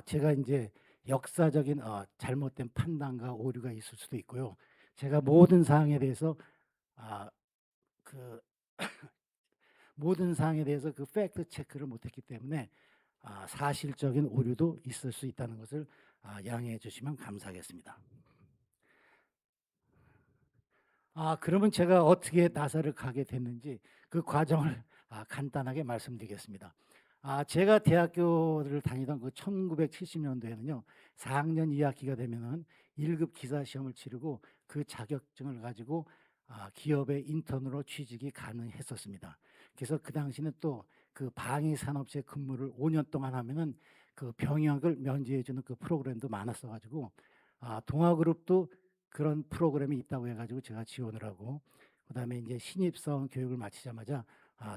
제가 인제 역사적인 잘못된 판단과 오류가 있을 수도 있고요. 제가 모든 사항에 대해서 아 그 모든 사항에 대해서 그 팩트 체크를 못 했기 때문에 사실적인 오류도 있을 수 있다는 것을 양해해 주시면 감사하겠습니다. 그러면 제가 어떻게 나사를 가게 됐는지 그 과정을 간단하게 말씀드리겠습니다. 제가 대학교를 다니던 그 1970 년도에는요. 4 학년 2 학기가 되면은 1급 기사 시험을 치르고 그 자격증을 가지고 기업의 인턴으로 취직이 가능했었습니다. 그래서 그 당시는 또 그 방위 산업체 근무를 5년 동안 하면은 그 병역을 면제해 주는 그 프로그램도 많았어 가지고 동아그룹도 그런 프로그램이 있다고 해 가지고 제가 지원을 하고, 그다음에 인제 신입사원 교육을 마치자마자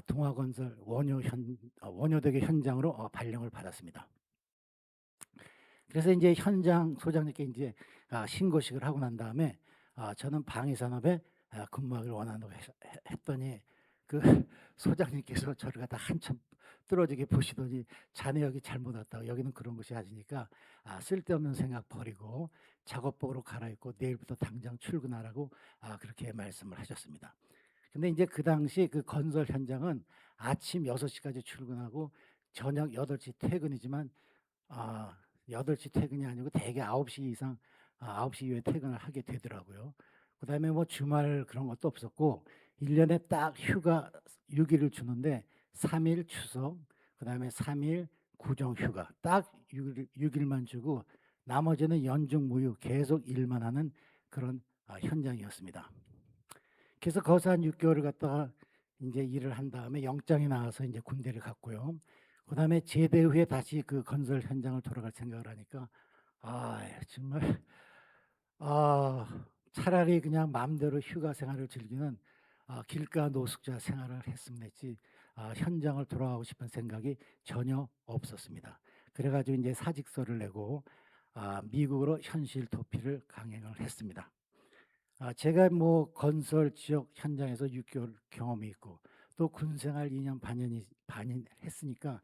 동아건설 원효대교 현장으로 발령을 받았습니다. 그래서 인제 현장 소장님께 인제 신고식을 하고 난 다음에 저는 방위산업에 근무하기를 원한다고 해서 했더니 그 소장님께서 저를 갖다 한참 뚫어지게 보시더니 "자네 여기 잘못 왔다. 여기는 그런 곳이 아니니까 쓸데없는 생각 버리고 작업복으로 갈아입고 내일부터 당장 출근하라."고 그렇게 말씀을 하셨습니다. 근데 인제 그 당시 그 건설 현장은 아침 6 시까지 출근하고 저녁 8시 퇴근이지만 아 8시 퇴근이 아니고 대개 9시 이상 9시 이후에 퇴근을 하게 되더라고요. 그다음에 뭐 주말 그런 것도 없었고 1 년에 딱 휴가 6 일을 주는데 3일 추석, 그다음에 3일 구정 휴가 딱 6 일만 주고 나머지는 연중 무휴 계속 일만 하는 그런 현장이었습니다. 그래서 거기서 한 6 개월을 갔다가 인제 일을 한 다음에 영장이 나와서 인제 군대를 갔고요. 그다음에 제대 후에 다시 그 건설 현장을 돌아갈 생각을 하니까 정말 차라리 그냥 마음대로 휴가 생활을 즐기는 길가 노숙자 생활을 했으면 했지 현장을 돌아가고 싶은 생각이 전혀 없었습니다. 그래 가지고 인제 사직서를 내고 미국으로 현실 도피를 강행을 했습니다. 제가 뭐 건설 지역 현장에서 6 개월 경험이 있고 또 군 생활 2년 반이 했으니까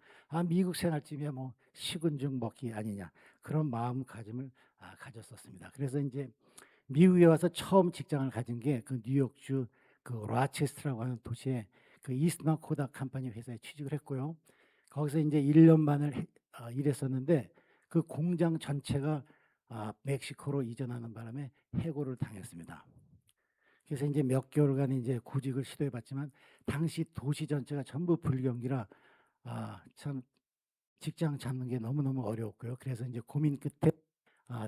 미국 생활쯤이야 뭐 식은 죽 먹기 아니냐, 그런 마음가짐을 가졌었습니다. 그래서 인제 미국에 와서 처음 직장을 가진 게 그 뉴욕주 그 로체스터라고 하는 도시에 그 이스턴 코다 컴퍼니 회사에 취직을 했고요. 거기서 인제 1년 반을 일했었는데 그 공장 전체가 멕시코로 이전하는 바람에 해고를 당했습니다. 그래서 인제 몇 개월간 인제 구직을 시도해 봤지만 당시 도시 전체가 전부 불경기라 참 직장 찾는 게 너무너무 어려웠고요. 그래서 인제 고민 끝에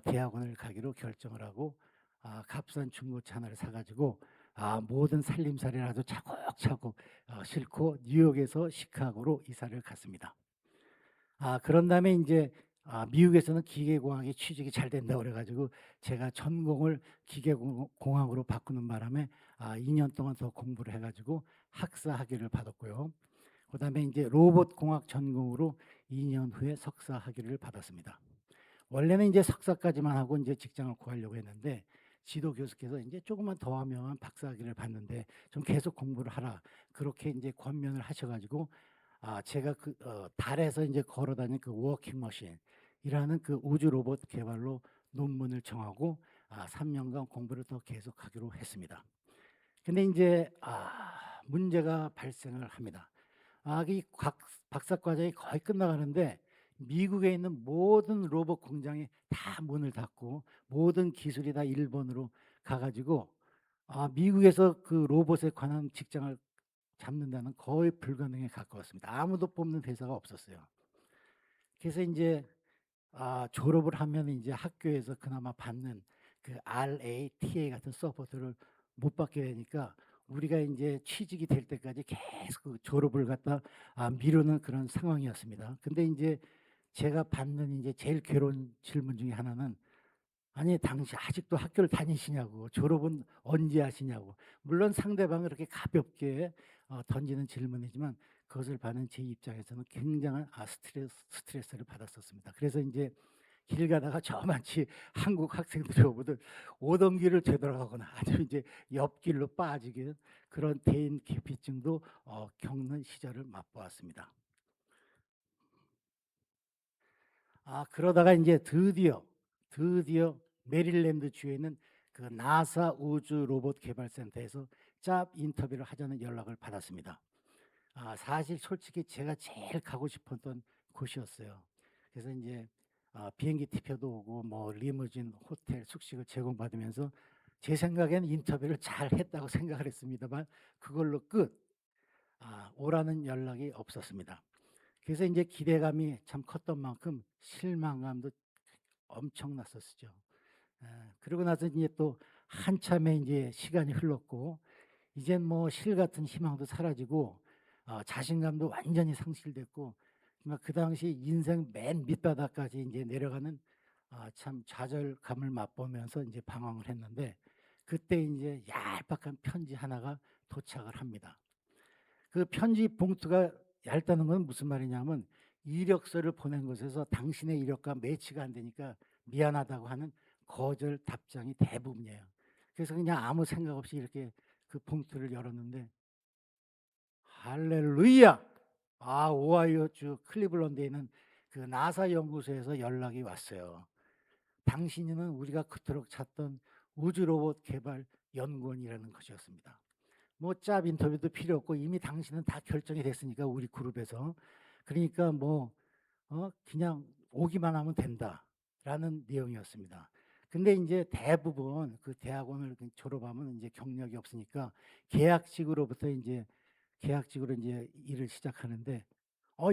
대학원을 가기로 결정을 하고 값싼 중고차 하나를 사 가지고 모든 살림살이라도 차곡차곡 싣고 뉴욕에서 시카고로 이사를 갔습니다. 그런 다음에 인제 미국에서는 기계공학이 취직이 잘 된다고 그래 가지고 제가 전공을 기계공학으로 바꾸는 바람에 2년 동안 더 공부를 해 가지고 학사 학위를 받았고요. 그다음에 인제 로봇공학 전공으로 2년 후에 석사 학위를 받았습니다. 원래는 인제 석사까지만 하고 인제 직장을 구하려고 했는데 지도 교수께서 인제 "조금만 더 하면 박사 학위를 받는데 좀 계속 공부를 하라." 그렇게 인제 권면을 하셔 가지고 제가 달에서 인제 걸어 다니는 그 워킹 머신이라는 그 우주 로봇 개발로 논문을 정하고 3 년간 공부를 더 계속하기로 했습니다. 근데 인제 문제가 발생을 합니다. 이 곽 박사 과정이 거의 끝나가는데 미국에 있는 모든 로봇 공장이 다 문을 닫고 모든 기술이 다 일본으로 가 가지고 미국에서 그 로봇에 관한 직장을 잡는다는 거의 불가능에 가까웠습니다. 아무도 뽑는 회사가 없었어요. 그래서 인제 졸업을 하면 인제 학교에서 그나마 받는 그 RATA 같은 서포트를 못 받게 되니까 우리가 인제 취직이 될 때까지 계속 그 졸업을 갖다 미루는 그런 상황이었습니다. 근데 인제 제가 받는 인제 제일 괴로운 질문 중에 하나는 "아니 당신 아직도 학교를 다니시냐."고 "졸업은 언제 하시냐."고. 물론 상대방은 그렇게 가볍게 던지는 질문이지만 그것을 받은 제 입장에서는 굉장한 스트레스를 받았었습니다. 그래서 인제 길 가다가 저만치 한국 학생들이 오거든 오던 길을 되돌아가거나 아니면 이제 옆길로 빠지는 그런 대인기피증도 겪는 시절을 맛보았습니다. 그러다가 인제 드디어 메릴랜드 주에 있는 그 나사 우주 로봇 개발 센터에서 잡 인터뷰를 하자는 연락을 받았습니다. 사실 솔직히 제가 제일 가고 싶었던 곳이었어요. 그래서 인제 비행기 티표도 오고 뭐 리무진, 호텔, 숙식을 제공받으면서 제 생각에는 인터뷰를 잘했다고 생각을 했습니다만 그걸로 끝. 오라는 연락이 없었습니다. 그래서 인제 기대감이 참 컸던 만큼 실망감도 엄청났었죠. 예. 그러고 나서 인제 또 한참의 인제 시간이 흘렀고 이젠 뭐 실 같은 희망도 사라지고 자신감도 완전히 상실됐고 정말 그 당시 인생 맨 밑바닥까지 인제 내려가는 참 좌절감을 맛보면서 인제 방황을 했는데 그때 인제 얄팍한 편지 하나가 도착을 합니다. 그 편지 봉투가 얇다는 건 무슨 말이냐면 이력서를 보낸 곳에서 당신의 이력과 매치가 안 되니까 미안하다고 하는 거절 답장이 대부분이에요. 그래서 그냥 아무 생각 없이 이렇게 그 봉투를 열었는데 할렐루야! 오하이오 주 클리블랜드에 있는 그 나사 연구소에서 연락이 왔어요. 당신은 우리가 그토록 찾던 우주 로봇 개발 연구원이라는 것이었습니다. 뭐 짭 인터뷰도 필요 없고 이미 당신은 다 결정이 됐으니까 우리 그룹에서. 그러니까 뭐 그냥 오기만 하면 된다라는 내용이었습니다. 근데 인제 대부분 그 대학원을 졸업하면 인제 경력이 없으니까 계약직으로부터 인제 계약직으로 인제 일을 시작하는데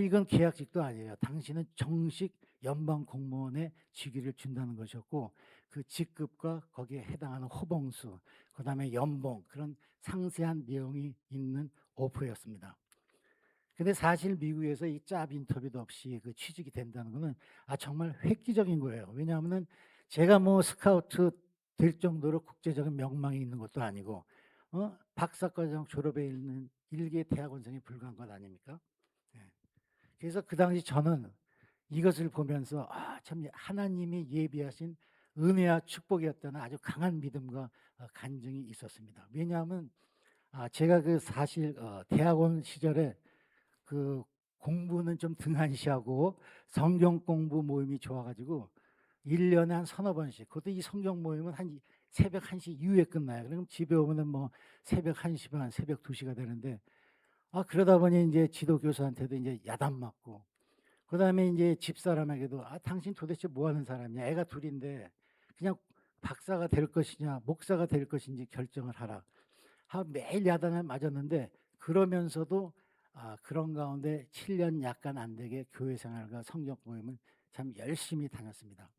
이건 계약직도 아니에요. 당신은 정식 연방 공무원의 직위를 준다는 것이었고 그 직급과 거기에 해당하는 호봉수, 그다음에 연봉 그런 상세한 내용이 있는 오퍼였습니다. 근데 사실 미국에서 이 짭 인터뷰도 없이 그 취직이 된다는 거는 정말 획기적인 거예요. 왜냐하면은 제가 뭐 스카우트 될 정도로 국제적인 명망이 있는 것도 아니고 박사과정 졸업해 있는 일개 대학원생에 불과한 것 아닙니까? 예. 그래서 그 당시 저는 이것을 보면서 참 하나님이 예비하신 은혜와 축복이었다는 아주 강한 믿음과 간증이 있었습니다. 왜냐하면 제가 그 사실 대학원 시절에 그 공부는 좀 등한시하고 성경 공부 모임이 좋아 가지고 1 년에 한 서너 번씩 그것도 이 성경 모임은 한 새벽 1시 이후에 끝나요. 그럼 집에 오면은 뭐 새벽 1시 반, 새벽 2 시가 되는데 그러다 보니 인제 지도 교수한테도 인제 야단 맞고 그다음에 인제 집사람에게도 당신 도대체 뭐 하는 사람이냐. 애가 둘 인데 그냥 박사가 될 것이냐 목사가 될 것인지 결정을 하라." 매일 야단을 맞았는데 그러면서도 그런 가운데 7년 약간 안 되게 교회 생활과 성경 모임을 참 열심히 다녔습니다.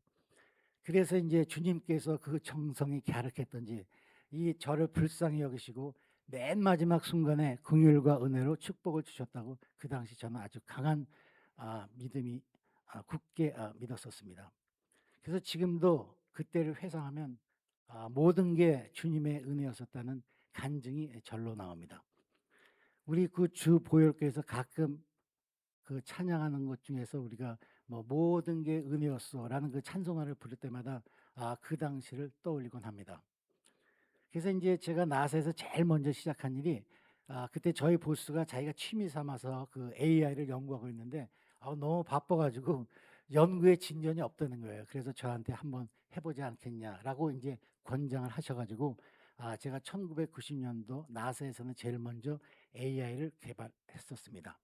그래서 인제 주님께서 그 정성이 갸륵했던지 이 저를 불쌍히 여기시고 맨 마지막 순간에 긍휼과 은혜로 축복을 주셨다고 그 당시 저는 아주 강한 믿음이 굳게 믿었었습니다. 그래서 지금도 그때를 회상하면 모든 게 주님의 은혜였었다는 간증이 절로 나옵니다. 우리 그 주 보혈교에서 가끔 그 찬양하는 것 중에서 우리가 뭐 "모든 게 은혜였어."라는 그 찬송가를 부를 때마다 그 당시를 떠올리곤 합니다. 그래서 인제 제가 나사에서 제일 먼저 시작한 일이 그때 저희 보스가 자기가 취미 삼아서 그 AI를 연구하고 있는데 너무 바빠 가지고 연구에 진전이 없다는 거예요. 그래서 저한테 "한번 해 보지 않겠냐."라고 인제 권장을 하셔 가지고 제가 1990 년도 나사에서는 제일 먼저 AI를 개발했었습니다.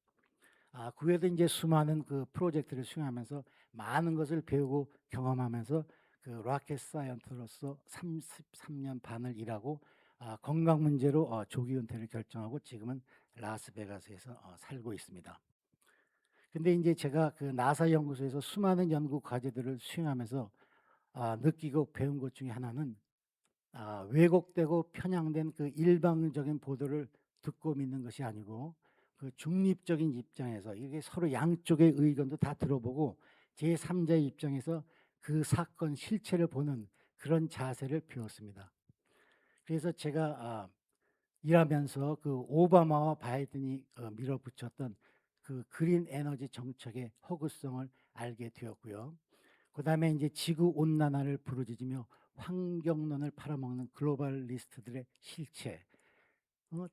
그 외에도 인제 수많은 그 프로젝트를 수행하면서 많은 것을 배우고 경험하면서 그 로켓 사이언티스트로서 33년 반을 일하고 건강 문제로 조기 은퇴를 결정하고 지금은 라스베가스에서 살고 있습니다. 근데 인제 제가 그 나사 연구소에서 수많은 연구 과제들을 수행하면서 느끼고 배운 것 중에 하나는 왜곡되고 편향된 그 일방적인 보도를 듣고 믿는 것이 아니고 그 중립적인 입장에서 이게 서로 양쪽의 의견도 다 들어보고 제3자의 입장에서 그 사건 실체를 보는 그런 자세를 배웠습니다. 그래서 제가 일하면서 그 오바마와 바이든이 밀어붙였던 그 그린 에너지 정책의 허구성을 알게 되었고요. 그다음에 인제 지구 온난화를 부르짖으며 환경론을 팔아먹는 글로벌리스트들의 실체.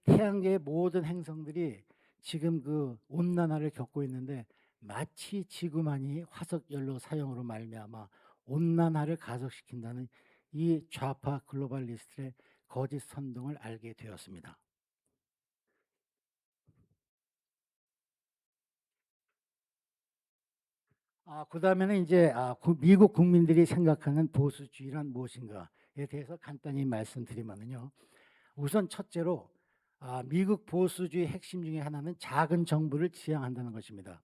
태양계의 모든 행성들이 지금 그 온난화를 겪고 있는데 마치 지구만이 화석 연료 사용으로 말미암아 온난화를 가속시킨다는 이 좌파 글로벌리스트의 거짓 선동을 알게 되었습니다. 그다음에는 이제 미국 국민들이 생각하는 보수주의란 무엇인가에 대해서 간단히 말씀드리면요. 우선 첫째로 미국 보수주의 핵심 중에 하나는 작은 정부를 지향한다는 것입니다.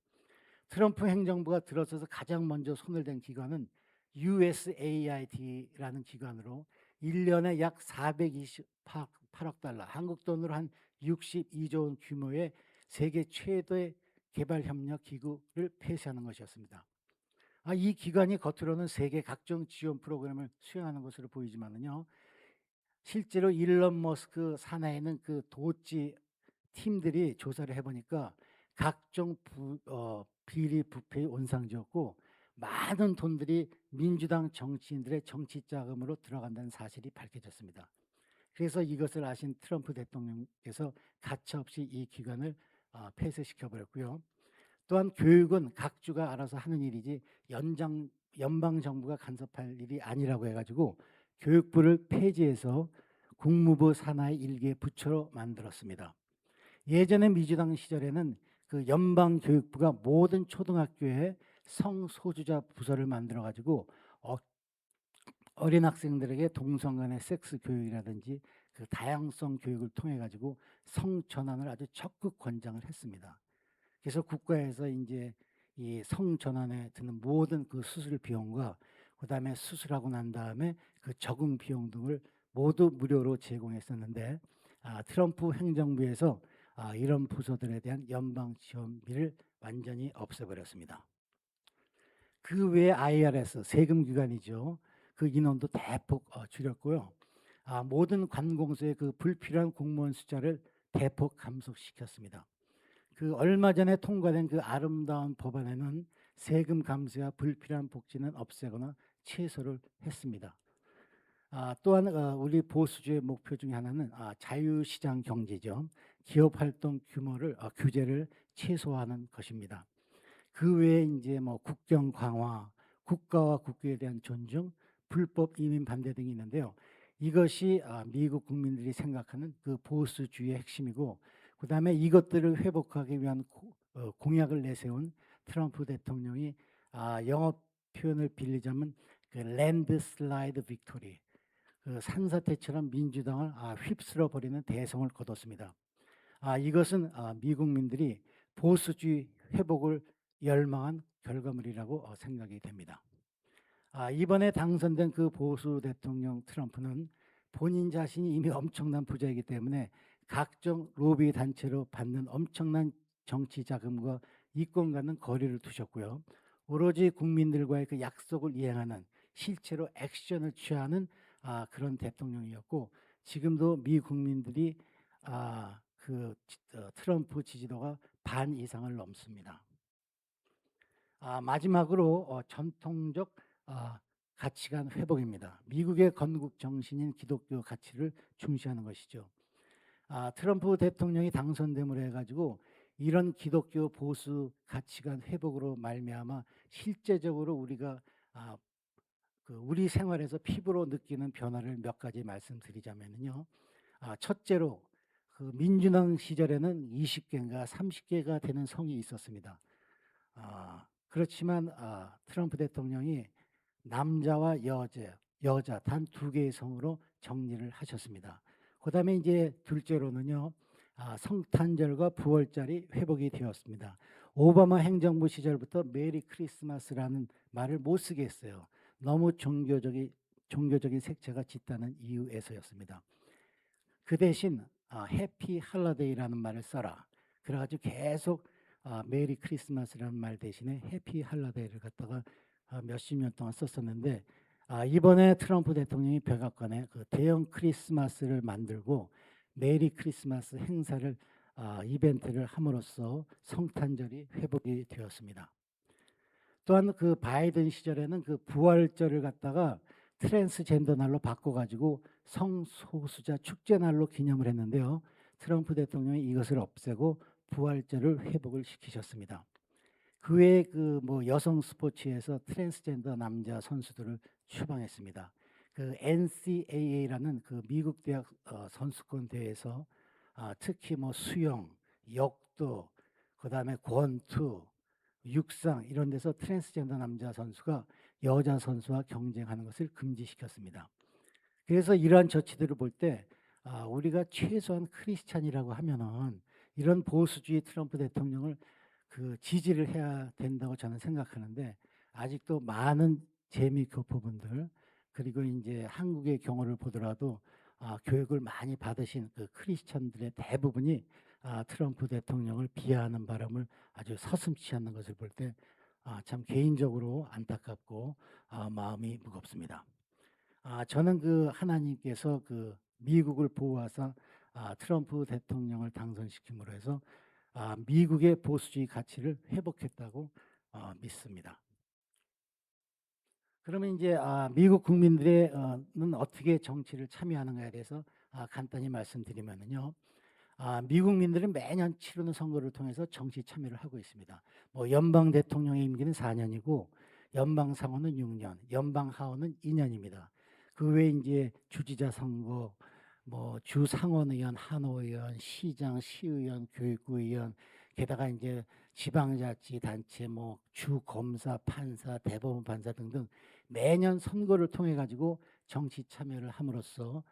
트럼프 행정부가 들어서서 가장 먼저 손을 댄 기관은 USAID라는 기관으로 1년에 약 428억 달러, 한국 돈으로 한 62조 원 규모의 세계 최대의 개발협력 기구를 폐쇄하는 것이었습니다. 이 기관이 겉으로는 세계 각종 지원 프로그램을 수행하는 것으로 보이지만은요, 실제로 일론 머스크 산하에 있는 그 도지 팀들이 조사를 해보니까 각종 비리 부패의 온상지였고, 많은 돈들이 민주당 정치인들의 정치 자금으로 들어간다는 사실이 밝혀졌습니다. 그래서 이것을 아신 트럼프 대통령께서 가차없이 이 기관을 폐쇄시켜 버렸고요. 또한 교육은 각 주가 알아서 하는 일이지 연방 정부가 간섭할 일이 아니라고 해가지고 교육부를 폐지해서 국무부 산하의 일개 부처로 만들었습니다. 예전에 민주당 시절에는 그 연방 교육부가 모든 초등학교에 성소수자 부서를 만들어 가지고 어린 학생들에게 동성 간의 섹스 교육이라든지 그 다양성 교육을 통해 가지고 성전환을 아주 적극 권장을 했습니다. 그래서 국가에서 이제 이 성전환에 드는 모든 그 수술 비용과 그다음에 수술하고 난 다음에 그 적응 비용 등을 모두 무료로 제공했었는데 트럼프 행정부에서 이런 부서들에 대한 연방 지원비를 완전히 없애버렸습니다. 그 외에 IRS 세금 기관이죠. 그 인원도 대폭 줄였고요. 모든 관공서의 그 불필요한 공무원 숫자를 대폭 감소시켰습니다. 그 얼마 전에 통과된 그 아름다운 법안에는 세금 감세와 불필요한 복지는 없애거나 최소를 했습니다. 또한 우리 보수주의 목표 중에 하나는 자유시장 경제죠. 기업 활동 규모를 규제를 최소화하는 것입니다. 그 외에 이제 뭐 국경 강화, 국가와 국교에 대한 존중, 불법 이민 반대 등이 있는데요. 이것이 미국 국민들이 생각하는 그 보수주의의 핵심이고, 그다음에 이것들을 회복하기 위한 공약을 내세운 트럼프 대통령이 영어 표현을 빌리자면 그 랜드 슬라이드 빅토리, 그 산사태처럼 민주당을 휩쓸어 버리는 대성을 거뒀습니다. 이것은 미국민들이 보수주의 회복을 열망한 결과물이라고 생각이 됩니다. 이번에 당선된 그 보수 대통령 트럼프는 본인 자신이 이미 엄청난 부자이기 때문에 각종 로비 단체로 받는 엄청난 정치 자금과 이권과는 거리를 두셨고요. 오로지 국민들과의 그 약속을 이행하는 실제로 액션을 취하는 그런 대통령이었고, 지금도 미 국민들이 트럼프 지지도가 반 이상을 넘습니다. 마지막으로 전통적 가치관 회복입니다. 미국의 건국 정신인 기독교 가치를 중시하는 것이죠. 트럼프 대통령이 당선됨으로 해가지고 이런 기독교 보수 가치관 회복으로 말미암아 실제적으로 우리가 우리 생활에서 피부로 느끼는 변화를 몇 가지 말씀드리자면요. 첫째로 그 민주당 시절에는 20개인가 30개가 되는 성이 있었습니다. 그렇지만 트럼프 대통령이 남자와 여자 단 2개의 성으로 정리를 하셨습니다. 그다음에 이제 둘째로는요, 성탄절과 부활절이 회복이 되었습니다. 오바마 행정부 시절부터 메리 크리스마스라는 말을 못 쓰게 했어요. 너무 종교적인 색채가 짙다는 이유에서였습니다. 그 대신 해피 할러데이라는 말을 써라. 그래가지고 계속 메리 크리스마스라는 말 대신에 해피 할러데이를 갖다가 몇십 년 동안 썼었는데, 이번에 트럼프 대통령이 백악관에 그 대형 크리스마스를 만들고 메리 크리스마스 행사를 이벤트를 함으로써 성탄절이 회복이 되었습니다. 또한 그 바이든 시절에는 그 부활절을 갖다가 트랜스젠더 날로 바꿔가지고 성소수자 축제 날로 기념을 했는데요. 트럼프 대통령이 이것을 없애고 부활절을 회복을 시키셨습니다. 그 외에 그 뭐 여성 스포츠에서 트랜스젠더 남자 선수들을 추방했습니다. 그 NCAA라는 그 미국 대학 선수권 대회에서 특히 뭐 수영, 역도, 그다음에 권투, 육상 이런 데서 트랜스젠더 남자 선수가 여자 선수와 경쟁하는 것을 금지시켰습니다. 그래서 이러한 조치들을 볼 때 우리가 최소한 크리스찬이라고 하면은 이런 보수주의 트럼프 대통령을 그 지지를 해야 된다고 저는 생각하는데, 아직도 많은 재미 교포분들, 그리고 이제 한국의 경우를 보더라도 교육을 많이 받으신 그 크리스찬들의 대부분이 트럼프 대통령을 비하하는 바람을 아주 서슴지 않는 것을 볼 때 참 개인적으로 안타깝고 마음이 무겁습니다. 저는 그 하나님께서 그 미국을 보호하사 트럼프 대통령을 당선시킴으로 해서 미국의 보수주의 가치를 회복했다고 믿습니다. 그러면 이제 미국 국민들의 는 어떻게 정치를 참여하는가에 대해서 간단히 말씀드리면은요. 미국민들은 매년 치르는 선거를 통해서 정치 참여를 하고 있습니다. 뭐 연방 대통령의 임기는 4년이고 연방 상원은 6년, 연방 하원은 2년입니다. 그 외에 이제 주지사 선거, 뭐 주 상원의원, 한의원, 시장, 시의원, 교육구 의원, 게다가 이제 지방자치단체, 뭐 주검사, 판사, 대법원 판사 등등 매년 선거를 통해 가지고 정치 참여를 함으로써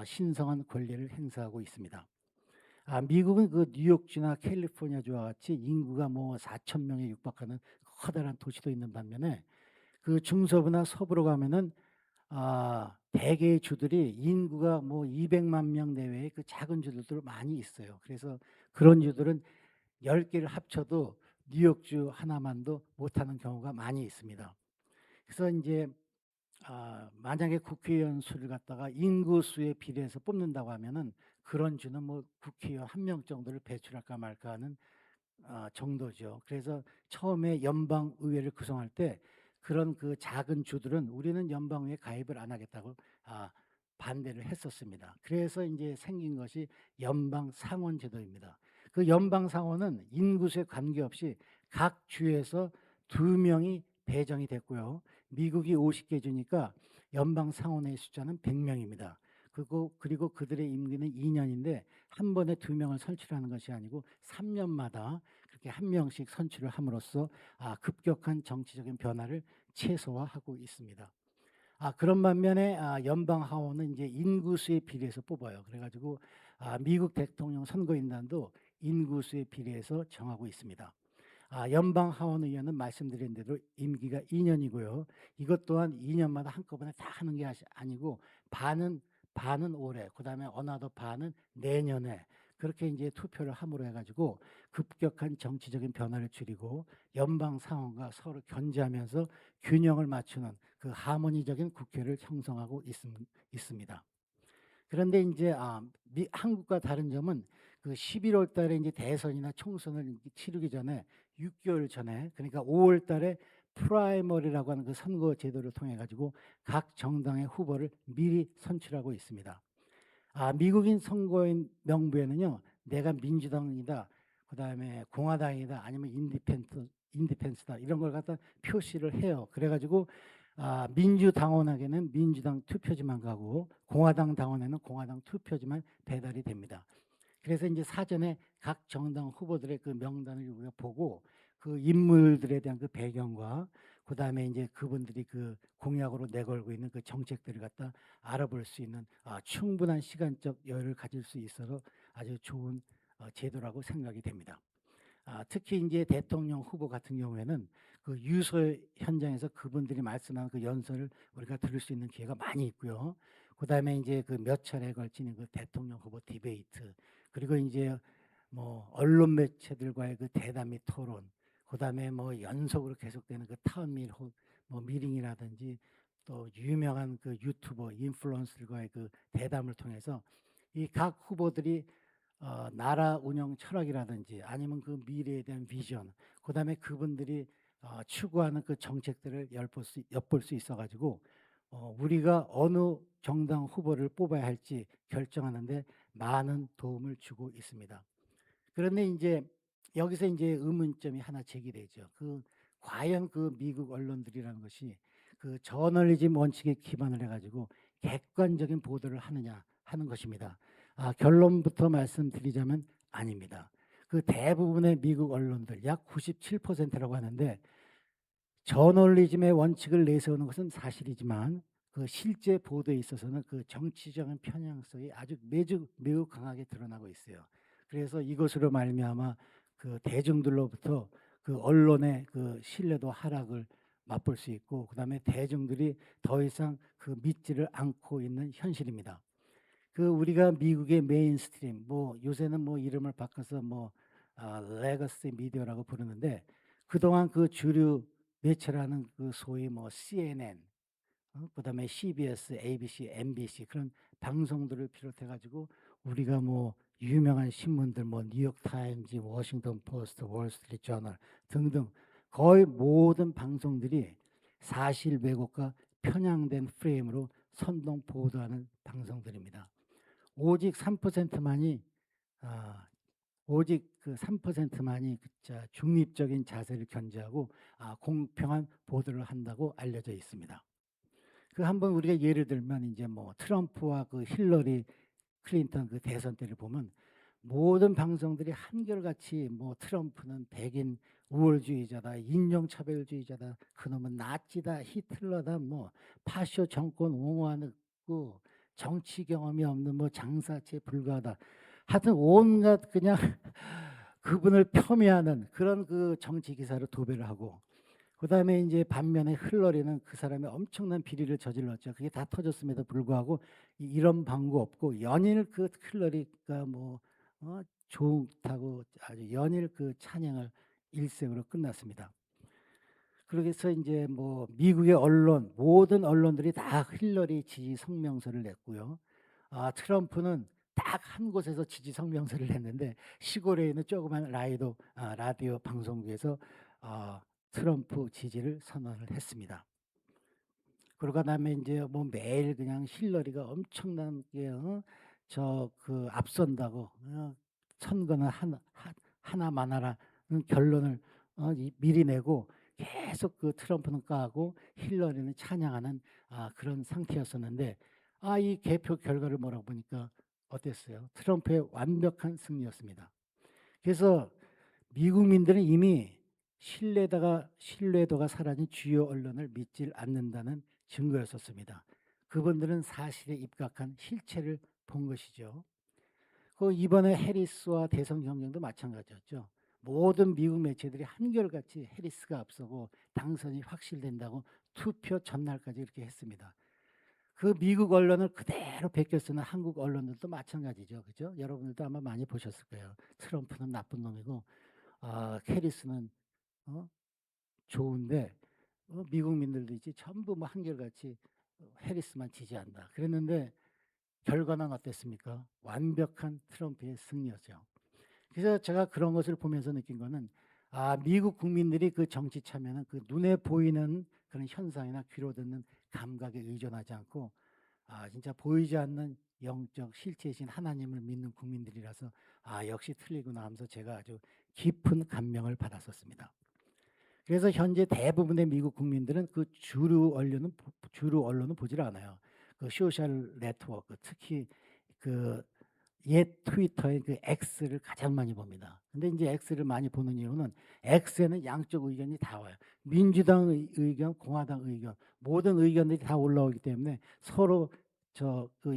신성한 권리를 행사하고 있습니다. 미국은 그 뉴욕주나 캘리포니아주와 같이 인구가 뭐 4천 명에 육박하는 커다란 도시도 있는 반면에 그 중서부나 서부로 가면은 대개의 주들이 인구가 뭐 200만 명 내외의 그 작은 주들도 많이 있어요. 그래서 그런 주들은 10개를 합쳐도 뉴욕주 하나만도 못하는 경우가 많이 있습니다. 그래서 이제 만약에 국회의원 수를 갖다가 인구수에 비례해서 뽑는다고 하면은 그런 주는 뭐 국회의원 한 명 정도를 배출할까 말까 하는 정도죠. 그래서 처음에 연방의회를 구성할 때 그런 그 작은 주들은 우리는 연방의회 가입을 안 하겠다고 반대를 했었습니다. 그래서 이제 생긴 것이 연방 상원 제도입니다. 그 연방 상원은 인구수에 관계없이 각 주에서 2명이 배정이 됐고요. 미국이 50개 주니까 연방 상원의 숫자는 100명입니다. 그리고 그들의 임기는 2년인데 한 번에 2명을 선출하는 것이 아니고 3년마다 그렇게 한 명씩 선출을 함으로써 급격한 정치적인 변화를 최소화하고 있습니다. 그런 반면에 연방 하원은 이제 인구수에 비례해서 뽑아요. 그래가지고 미국 대통령 선거인단도 인구수에 비례해서 정하고 있습니다. 연방 하원 의원은 말씀드린 대로 임기가 2년이고요. 이것 또한 2년마다 한꺼번에 다 하는 게 아니고 반은 올해, 그다음에 어나더 반은 내년에 그렇게 이제 투표를 함으로 해가지고 급격한 정치적인 변화를 줄이고 연방 상원과 서로 견제하면서 균형을 맞추는 그 하모니적인 국회를 형성하고 있습니다. 그런데 이제 한국과 다른 점은 그 11월 달에 이제 대선이나 총선을 치르기 전에 6개월 전에, 그러니까 5월 달에 프라이머리라고 하는 그 선거 제도를 통해 가지고 각 정당의 후보를 미리 선출하고 있습니다. 미국인 선거인 명부에는요, 내가 민주당이다, 그다음에 공화당이다, 아니면 인디펜스다 이런 걸 갖다 표시를 해요. 그래가지고 민주당원에게는 민주당 투표지만 가고 공화당 당원에는 공화당 투표지만 배달이 됩니다. 그래서 이제 사전에 각 정당 후보들의 그 명단을 우리가 보고 그 인물들에 대한 그 배경과 그다음에 이제 그분들이 그 공약으로 내걸고 있는 그 정책들을 갖다 알아볼 수 있는 충분한 시간적 여유를 가질 수 있어서 아주 좋은 제도라고 생각이 됩니다. 특히 이제 대통령 후보 같은 경우에는 그 유서 현장에서 그분들이 말씀하는 그 연설을 우리가 들을 수 있는 기회가 많이 있고요. 그다음에 이제 그 몇 차례에 걸치는 그 대통령 후보 디베이트, 그리고 이제 뭐 언론 매체들과의 그 대담 및 토론, 그다음에 뭐 연속으로 계속되는 그 타운밀 뭐 미링이라든지 또 유명한 그 유튜버 인플루언서들과의 그 대담을 통해서 이 각 후보들이 나라 운영 철학이라든지 아니면 그 미래에 대한 비전, 그다음에 그분들이 추구하는 그 정책들을 엿볼 수 있어가지고 우리가 어느 정당 후보를 뽑아야 할지 결정하는데 많은 도움을 주고 있습니다. 그런데 이제 여기서 이제 의문점이 하나 제기되죠. 과연 그 미국 언론들이라는 것이 그 저널리즘 원칙에 기반을 해 가지고 객관적인 보도를 하느냐 하는 것입니다. 결론부터 말씀드리자면 아닙니다. 그 대부분의 미국 언론들 약 97%라고 하는데 저널리즘의 원칙을 내세우는 것은 사실이지만 그 실제 보도에 있어서는 그 정치적인 편향성이 아주 매우 강하게 드러나고 있어요. 그래서 이것으로 말미암아 그 대중들로부터 그 언론의 그 신뢰도 하락을 맛볼 수 있고, 그다음에 대중들이 더 이상 그 믿지를 않고 있는 현실입니다. 우리가 미국의 메인스트림, 뭐 요새는 뭐 이름을 바꿔서 뭐 레거시 미디어라고 부르는데, 그동안 그 주류 매체라는 그 소위 뭐 CNN, 그다음에 CBS, ABC, MBC 그런 방송들을 비롯해 가지고 우리가 뭐 유명한 신문들 뭐 뉴욕 타임즈, 워싱턴 포스트, 월스트리트 저널 등등 거의 모든 방송들이 사실 왜곡과 편향된 프레임으로 선동 보도하는 방송들입니다. 오직 3%만이 아 오직 그 3%만이 중립적인 자세를 견지하고 공평한 보도를 한다고 알려져 있습니다. 한번 우리가 예를 들면 이제 뭐 트럼프와 그 힐러리 클린턴 그 대선 때를 보면 모든 방송들이 한결같이 뭐 트럼프는 백인 우월주의자다, 인종차별주의자다, 그놈은 나치다, 히틀러다, 뭐 파쇼 정권 옹호하는 그 정치 경험이 없는 뭐 장사치에 불과하다. 하여튼 온갖 그냥 그분을 폄훼하는 그런 그 정치 기사를 도배를 하고, 그다음에 이제 반면에 힐러리는 그 사람이 엄청난 비리를 저질렀죠. 그게 다 터졌음에도 불구하고 이런 방구 없고 연일 그 힐러리가 뭐 좋다고 아주 연일 그 찬양을 일색으로 끝났습니다. 그래서 이제 뭐 미국의 언론 모든 언론들이 다 힐러리 지지 성명서를 냈고요. 트럼프는 딱 한 곳에서 지지 성명서를 냈는데 시골에 있는 조그만 라디오 방송국에서 트럼프 지지를 선언을 했습니다. 그러고 나면 이제 뭐 매일 그냥 힐러리가 엄청나게 앞선다고 선거는 하나 마나라는 결론을 미리 내고 계속 그 트럼프는 까고 힐러리는 찬양하는 그런 상태였었는데, 이 개표 결과를 뭐라고 보니까 어땠어요? 트럼프의 완벽한 승리였습니다. 그래서 미국민들은 이미 신뢰도가 사라진 주요 언론을 믿질 않는다는 증거였었습니다. 그분들은 사실에 입각한 실체를 본 것이죠. 이번에 해리스와 대선 경쟁도 마찬가지였죠. 모든 미국 매체들이 한결같이 해리스가 앞서고 당선이 확실된다고 투표 전날까지 이렇게 했습니다. 미국 언론을 그대로 베껴 쓰는 한국 언론들도 마찬가지죠. 그죠? 여러분들도 아마 많이 보셨을 거예요. 트럼프는 나쁜 놈이고 해리스는 어? 좋은데 미국민들도 있지 전부 뭐 한결같이 해리스만 지지한다. 그랬는데 결과는 어땠습니까? 완벽한 트럼프의 승리였죠. 그래서 제가 그런 것을 보면서 느낀 거는 미국 국민들이 그 정치 참여는 그 눈에 보이는 그런 현상이나 귀로 듣는 감각에 의존하지 않고 진짜 보이지 않는 영적 실체이신 하나님을 믿는 국민들이라서 역시 틀리구나 하면서 제가 아주 깊은 감명을 받았었습니다. 그래서 현재 대부분의 미국 국민들은 주류 언론은 보질 않아요. 소셜 네트워크, 특히 옛 트위터의 X를 가장 많이 봅니다. 근데 이제 X를 많이 보는 이유는 X에는 양쪽 의견이 다 와요. 민주당 의견, 공화당 의견, 모든 의견들이 다 올라오기 때문에 서로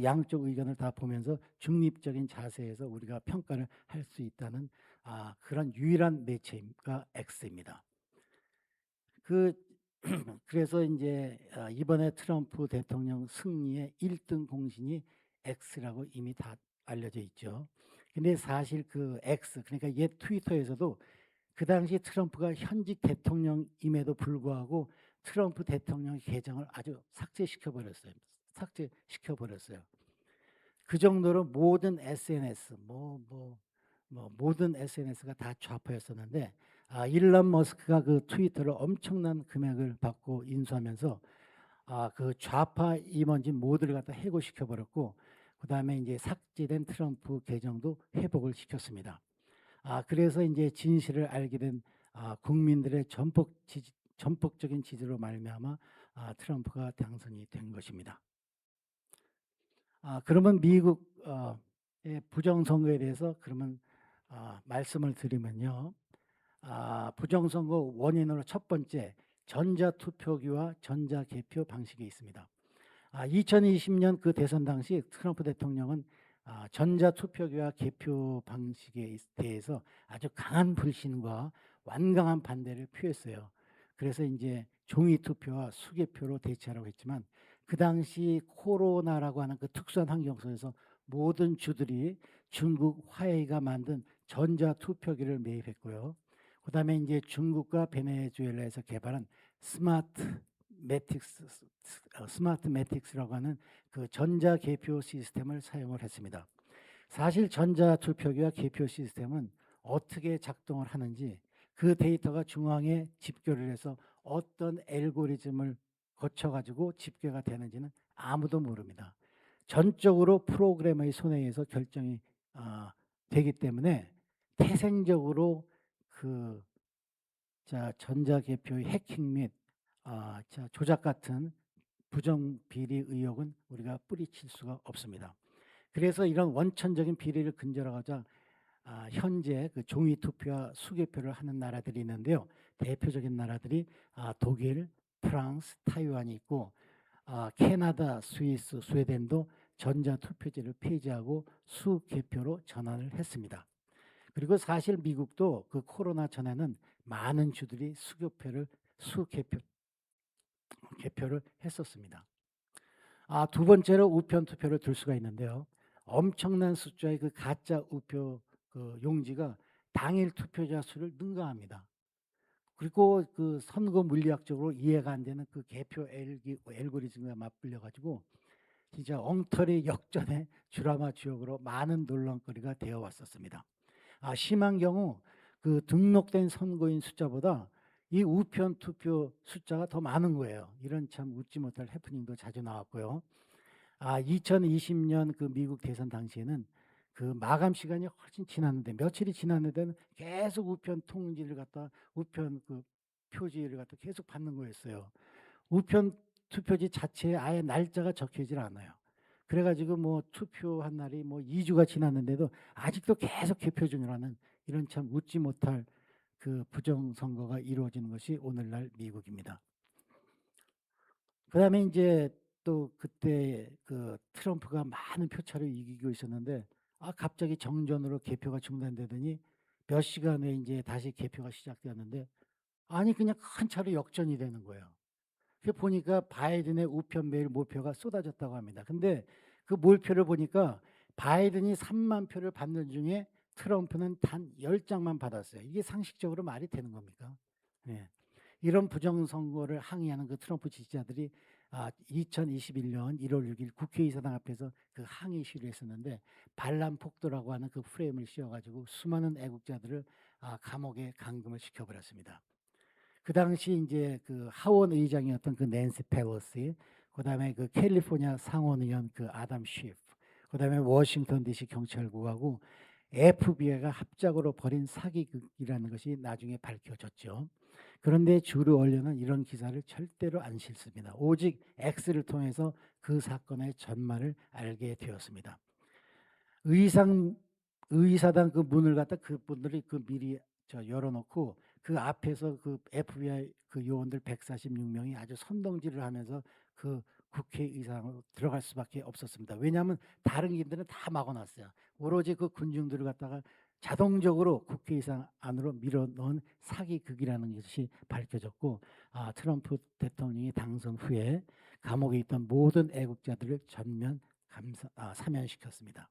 양쪽 의견을 다 보면서 중립적인 자세에서 우리가 평가를 할 수 있다는 그런 유일한 매체가 X입니다. 그래서 이제 이번에 트럼프 대통령 승리의 1등 공신이 X라고 이미 다 알려져 있죠. 근데 사실 X, 그러니까 옛 트위터에서도 그 당시 트럼프가 현직 대통령임에도 불구하고 트럼프 대통령 계정을 아주 삭제시켜 버렸어요. 그 정도로 모든 SNS, 모든 SNS가 다 좌파였었는데, 일론 머스크가 트위터를 엄청난 금액을 받고 인수하면서 그 좌파 임원진 모두를 갖다 해고시켜 버렸고, 그 다음에 이제 삭제된 트럼프 계정도 회복을 시켰습니다. 그래서 이제 진실을 알게 된 국민들의 전폭적인 지지로 말미암아 트럼프가 당선이 된 것입니다. 그러면 미국 의 부정선거에 대해서 그러면 말씀을 드리면요. 부정선거 원인으로 첫 번째, 전자투표기와 전자개표 방식이 있습니다. 2020년 그 대선 당시 트럼프 대통령은 전자투표기와 개표 방식에 대해서 아주 강한 불신과 완강한 반대를 표했어요. 그래서 이제 종이투표와 수개표로 대체하라고 했지만 그 당시 코로나라고 하는 그 특수한 환경 속에서 모든 주들이 중국 화웨이가 만든 전자투표기를 매입했고요. 그다음에 이제 중국과 베네수엘라에서 개발한 스마트 매틱스라고 하는 그 전자 개표 시스템을 사용을 했습니다. 사실 전자 투표기와 개표 시스템은 어떻게 작동을 하는지 그 데이터가 중앙에 집계를 해서 어떤 알고리즘을 거쳐 가지고 집계가 되는지는 아무도 모릅니다. 전적으로 프로그래머의 손에 의해서 결정이 되기 때문에 태생적으로 그 전자개표의 해킹 및 조작 같은 부정 비리 의혹은 우리가 뿌리칠 수가 없습니다. 그래서 이런 원천적인 비리를 근절하고자 현재 그 종이 투표와 수개표를 하는 나라들이 있는데요. 대표적인 나라들이 독일, 프랑스, 타이완이 있고 캐나다, 스위스, 스웨덴도 전자투표제를 폐지하고 수개표로 전환을 했습니다. 그리고 사실 미국도 그 코로나 전에는 많은 주들이 개표를 했었습니다. 두 번째로 우편 투표를 둘 수가 있는데요. 엄청난 숫자의 그 가짜 우표 그 용지가 당일 투표자 수를 능가합니다. 그리고 그 선거 물리학적으로 이해가 안 되는 그 개표 알고리즘과 맞불려 가지고 진짜 엉터리 역전의 드라마 주역으로 많은 논란거리가 되어 왔었습니다. 심한 경우 그 등록된 선거인 숫자보다 이 우편 투표 숫자가 더 많은 거예요. 이런 참 웃지 못할 해프닝도 자주 나왔고요. 2020년 그 미국 대선 당시에는 그 마감 시간이 훨씬 지났는데 며칠이 지났는데는 계속 우편 그 표지를 갖다 계속 받는 거였어요. 우편 투표지 자체에 아예 날짜가 적혀지질 않아요. 그래가지고 뭐 투표한 날이 뭐 2주가 지났는데도 아직도 계속 개표 중이라는 이런 참 웃지 못할 그 부정선거가 이루어지는 것이 오늘날 미국입니다. 그다음에 이제 또 그때 그 트럼프가 많은 표차로 이기고 있었는데 갑자기 정전으로 개표가 중단되더니 몇 시간 후에 이제 다시 개표가 시작되었는데 그냥 큰 차로 역전이 되는 거예요. 그 보니까 바이든의 우편 메일 몰표가 쏟아졌다고 합니다. 근데 그 몰표를 보니까 바이든이 3만 표를 받는 중에 트럼프는 단 10장만 받았어요. 이게 상식적으로 말이 되는 겁니까? 예. 이런 부정선거를 항의하는 그 트럼프 지지자들이 2021년 1월 6일 국회의사당 앞에서 그 항의 시위를 했었는데 반란 폭도라고 하는 그 프레임을 씌워가지고 수많은 애국자들을 감옥에 감금을 시켜버렸습니다. 그 당시 이제 그 하원 의장이었던 그 낸시 펠로시, 그다음에 그 캘리포니아 상원 의원 그 아담 쉬프, 그다음에 워싱턴 DC 경찰국하고 FBI가 합작으로 벌인 사기극이라는 것이 나중에 밝혀졌죠. 그런데 주류 언론은 이런 기사를 절대로 안 실습니다. 오직 X를 통해서 그 사건의 전말을 알게 되었습니다. 의상 의사당 그 문을 갖다 그분들이 그 미리 열어놓고 그 앞에서 그 FBI 그 요원들 146명이 아주 선동질을 하면서 그 국회의사당으로 들어갈 수밖에 없었습니다. 왜냐하면 다른 길들은 다 막아놨어요. 오로지 그 군중들을 갖다가 자동적으로 국회의사당 안으로 밀어넣은 사기극이라는 것이 밝혀졌고 트럼프 대통령이 당선 후에 감옥에 있던 모든 애국자들을 전면 사면시켰습니다.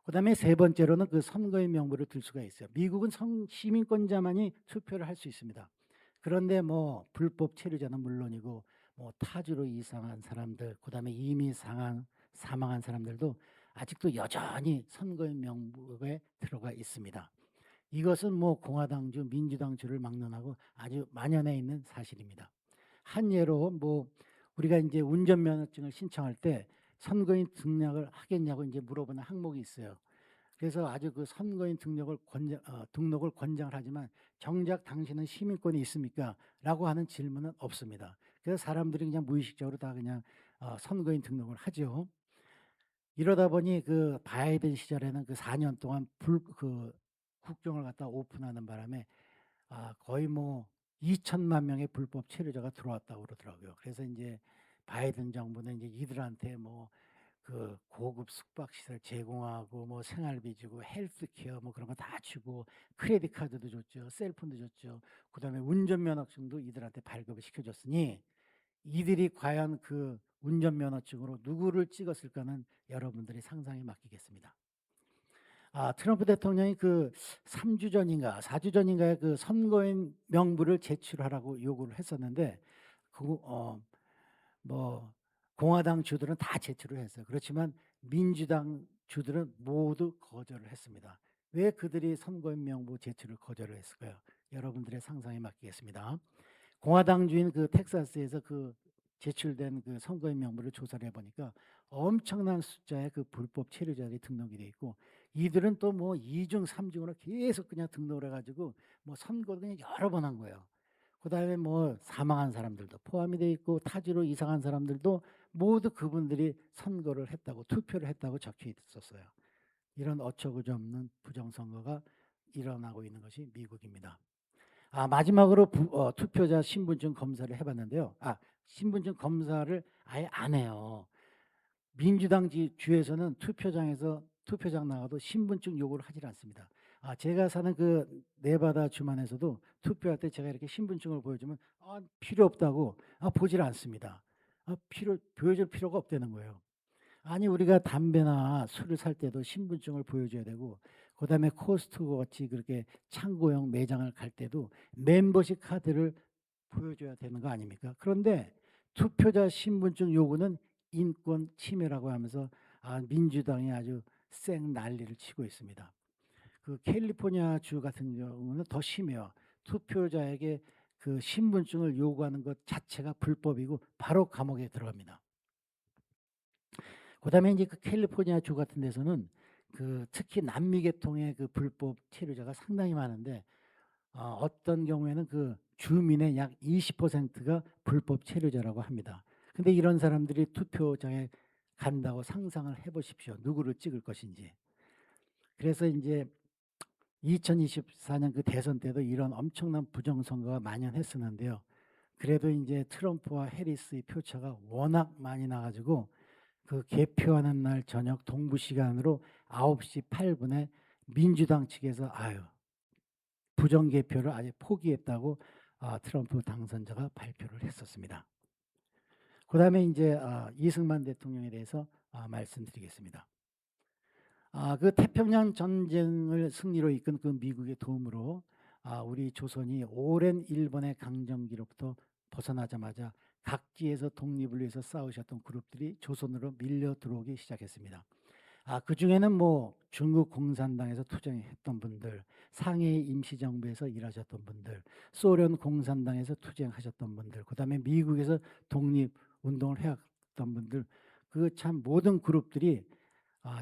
그다음에 세 번째로는 그 선거의 명부를 들 수가 있어요. 미국은 시민권자만이 투표를 할 수 있습니다. 그런데 뭐 불법 체류자는 물론이고 뭐 타주로 이상한 사람들, 그다음에 이미 사망한 사람들도 아직도 여전히 선거의 명부에 들어가 있습니다. 이것은 뭐 공화당주, 민주당주를 막론하고 아주 만연해 있는 사실입니다. 한 예로 뭐 우리가 이제 운전면허증을 신청할 때 선거인 등록을 하겠냐고 이제 물어보는 항목이 있어요. 그래서 아주 그 선거인 등록을 권장을 하지만 "정작 당신은 시민권이 있습니까?" 라고 하는 질문은 없습니다. 그래서 사람들이 그냥 무의식적으로 다 그냥 선거인 등록을 하죠. 이러다 보니 그 바이든 시절에는 그 4년 동안 국경을 갖다 오픈하는 바람에 거의 뭐 2천만 명의 불법 체류자가 들어왔다고 그러더라고요. 그래서 인제 바이든 정부는 이제 이들한테 뭐 그 고급 숙박 시설 제공하고 뭐 생활비 주고 헬스케어 뭐 그런 거 다 주고 크레딧 카드도 줬죠. 셀폰도 줬죠. 그다음에 운전면허증도 이들한테 발급을 시켜 줬으니 이들이 과연 그 운전면허증으로 누구를 찍었을까는 여러분들의 상상에 맡기겠습니다. 트럼프 대통령이 그 3주 전인가 4주 전인가에 그 선거인 명부를 제출하라고 요구를 했었는데 그 뭐 공화당 주들은 다 제출을 했어요. 그렇지만 민주당 주들은 모두 거절을 했습니다. 왜 그들이 선거인 명부 제출을 거절을 했을까요? 여러분들의 상상에 맡기겠습니다. 공화당주인 그 텍사스에서 그 제출된 그 선거인 명부를 조사를 해 보니까 엄청난 숫자의 그 불법 체류자들이 등록이 돼 있고 이들은 또 뭐 2중 3 중으로 계속 그냥 등록을 해 가지고 뭐 선거를 그냥 여러 번 한 거예요. 그다음에 뭐 사망한 사람들도 포함이 돼 있고 타지로 이상한 사람들도 모두 그분들이 선거를 했다고 투표를 했다고 적혀 있었어요. 이런 어처구니없는 부정선거가 일어나고 있는 것이 미국입니다. 마지막으로 투표자 신분증 검사를 해 봤는데요. 신분증 검사를 아예 안 해요. 민주당 주에서는 투표장 나가도 신분증 요구를 하질 않습니다. 제가 사는 그 네바다 주만에서도 투표할 때 제가 이렇게 신분증을 보여주면 필요 없다고 보질 않습니다. 보여줄 필요가 없다는 거예요. 아니 우리가 담배나 술을 살 때도 신분증을 보여줘야 되고 그다음에 코스트코 같이 그렇게 창고형 매장을 갈 때도 멤버십 카드를 보여줘야 되는 거 아닙니까? 그런데 투표자 신분증 요구는 인권 침해라고 하면서 민주당이 아주 쌩 난리를 치고 있습니다. 그 캘리포니아 주 같은 경우는 더 심해요. 투표자에게 그 신분증을 요구하는 것 자체가 불법이고 바로 감옥에 들어갑니다. 그다음에 인제 그 캘리포니아 주 같은 데서는 그 특히 남미 계통의 그 불법 체류자가 상당히 많은데 어떤 경우에는 그 주민의 약 20%가 불법 체류자라고 합니다. 근데 이런 사람들이 투표장에 간다고 상상을 해 보십시오. 누구를 찍을 것인지. 그래서 인제 2024년 그 대선 때도 이런 엄청난 부정선거가 만연했었는데요. 그래도 인제 트럼프와 해리스의 표차가 워낙 많이 나 가지고 그 개표하는 날 저녁 동부 시간으로 9시 8 분에 민주당 측에서 부정 개표를 아예 포기했다고 트럼프 당선자가 발표를 했었습니다. 그다음에 인제 이승만 대통령에 대해서 말씀드리겠습니다. 그 태평양 전쟁을 승리로 이끈 그 미국의 도움으로 우리 조선이 오랜 일본의 강점기로부터 벗어나자마자 각지에서 독립을 위해서 싸우셨던 그룹들이 조선으로 밀려 들어오기 시작했습니다. 그중에는 뭐 중국 공산당에서 투쟁했던 분들, 상해 임시정부에서 일하셨던 분들, 소련 공산당에서 투쟁하셨던 분들, 그다음에 미국에서 독립운동을 해왔던 분들, 그 참 모든 그룹들이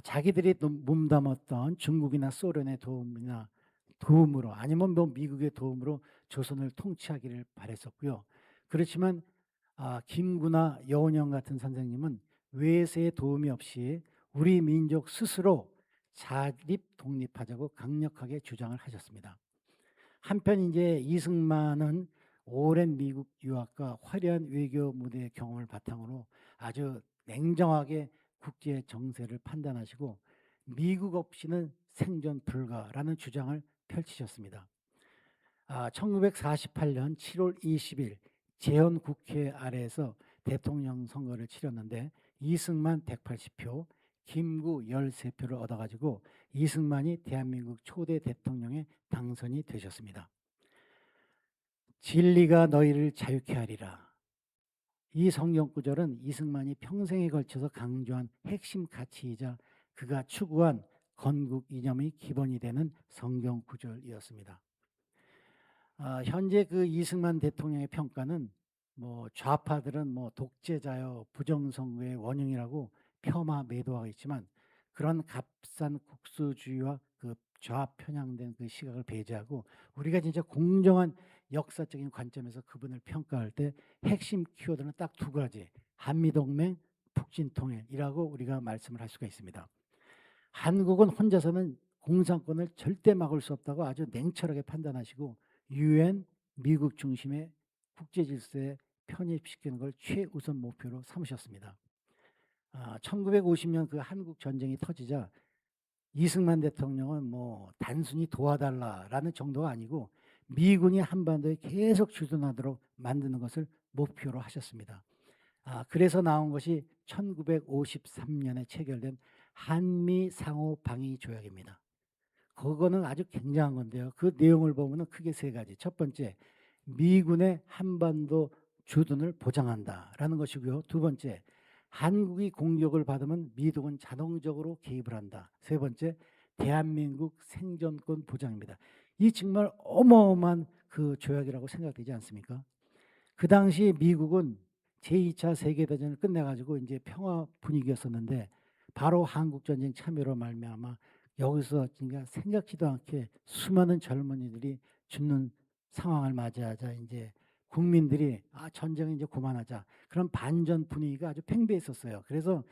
자기들이 또 몸담았던 중국이나 소련의 도움으로 아니면 뭐 미국의 도움으로 조선을 통치하기를 바랬었고요. 그렇지만 김구나 여운형 같은 선생님은 외세의 도움이 없이 우리 민족 스스로 자립 독립하자고 강력하게 주장을 하셨습니다. 한편 이제 이승만은 오랜 미국 유학과 화려한 외교 무대의 경험을 바탕으로 아주 냉정하게 국제 정세를 판단하시고 미국 없이는 생존 불가라는 주장을 펼치셨습니다. 1948년 7월 20일 재헌국회 아래에서 대통령 선거를 치렀는데 이승만 180표, 김구 13표를 얻어가지고 이승만이 대한민국 초대 대통령에 당선이 되셨습니다. 진리가 너희를 자유케 하리라. 이 성경 구절은 이승만이 평생에 걸쳐서 강조한 핵심 가치이자 그가 추구한 건국 이념의 기본이 되는 성경 구절이었습니다. 현재 그 이승만 대통령의 평가는 뭐 좌파들은 뭐 독재자요 부정선거의 원흉이라고 폄하 매도하고 있지만 그런 값싼 국수주의와 그 좌편향된 그 시각을 배제하고 우리가 진짜 공정한 역사적인 관점에서 그분을 평가할 때 핵심 키워드는 딱 두 가지. 한미동맹, 북진통일이라고 우리가 말씀을 할 수가 있습니다. 한국은 혼자서는 공산권을 절대 막을 수 없다고 아주 냉철하게 판단하시고 유엔, 미국 중심의 국제 질서에 편입시키는 걸 최우선 목표로 삼으셨습니다. 1950년 그 한국 전쟁이 터지자 이승만 대통령은 뭐 단순히 도와달라라는 정도가 아니고 미군이 한반도에 계속 주둔하도록 만드는 것을 목표로 하셨습니다. 그래서 나온 것이 1953년에 체결된 한미 상호 방위 조약입니다. 그거는 아주 굉장한 건데요. 그 내용을 보면 크게 세 가지. 첫 번째, 미군의 한반도 주둔을 보장한다라는 것이고요. 두 번째, 한국이 공격을 받으면 미국은 자동적으로 개입을 한다. 세 번째, 대한민국 생존권 보장입니다. 이 정말 어마어마한 그 조약이라고 생각되지 않습니까? 그 당시 미국은 제2차 세계대전을 끝내가지고 이제 평화 분위기였었는데 바로 한국전쟁 참여로 말미암아 여기서 그러니까 생각지도 않게 수많은 젊은이들이 죽는 상황을 맞이하자 이제 국민들이 전쟁을 이제 그만하자 그런 반전 분위기가 아주 팽배했었어요. 그래서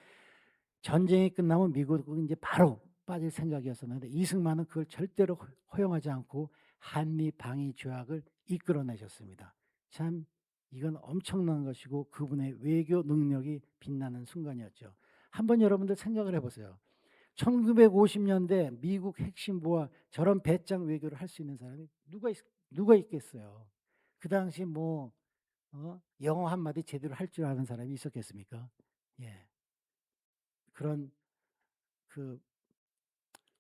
전쟁이 끝나면 미국은 이제 바로 빠질 생각이었었는데 이승만은 그걸 절대로 허용하지 않고 한미 방위 조약을 이끌어내셨습니다. 참 이건 엄청난 것이고 그분의 외교 능력이 빛나는 순간이었죠. 한번 여러분들 생각을 해보세요. 1950년대 미국 핵심부와 저런 배짱 외교를 할 수 있는 사람이 누가 있겠어요. 그 당시 뭐 영어 한마디 제대로 할 줄 아는 사람이 있었겠습니까? 예. 그런 그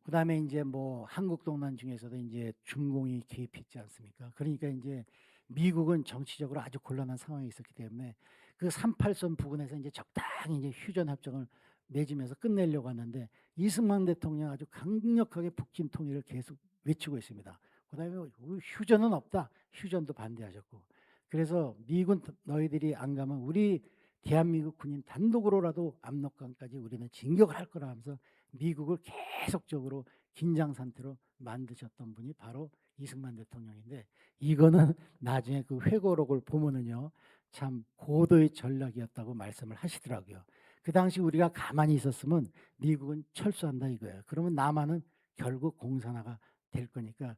그다음에 인제 뭐 한국 동란 중에서도 인제 중공이 개입했지 않습니까? 그러니까 인제 미국은 정치적으로 아주 곤란한 상황에 있었기 때문에 그 38선 부근에서 인제 적당히 인제 휴전 협정을 맺으면서 끝내려고 하는데 이승만 대통령 아주 강력하게 북진 통일을 계속 외치고 있습니다. 그다음에 "우리 휴전은 없다." 휴전도 반대하셨고. 그래서 "미군 너희들이 안 가면 우리 대한민국 군인 단독으로라도 압록강까지 우리는 진격을 할 거라." 하면서 미국을 계속적으로 긴장 상태로 만드셨던 분이 바로 이승만 대통령인데 이거는 나중에 그 회고록을 보면은요 참 고도의 전략이었다고 말씀을 하시더라고요. 그 당시 우리가 가만히 있었으면 미국은 철수한다 이거예요. 그러면 남한은 결국 공산화가 될 거니까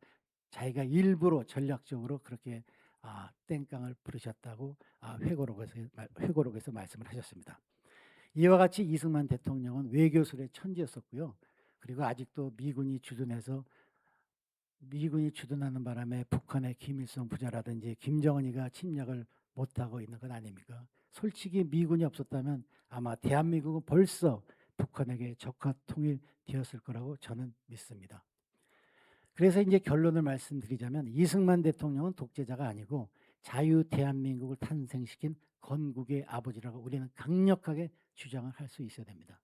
자기가 일부러 전략적으로 그렇게 땡깡을 부르셨다고 회고록에서 말씀을 하셨습니다. 이와 같이 이승만 대통령은 외교술의 천재였었고요. 그리고 아직도 미군이 주둔하는 바람에 북한의 김일성 부자라든지 김정은이가 침략을 못하고 있는 건 아닙니까? 솔직히 미군이 없었다면 아마 대한민국은 벌써 북한에게 적화 통일되었을 거라고 저는 믿습니다. 그래서 이제 결론을 말씀드리자면 이승만 대통령은 독재자가 아니고 자유 대한민국을 탄생시킨 건국의 아버지라고 우리는 강력하게 주장을 할 수 있어야 됩니다.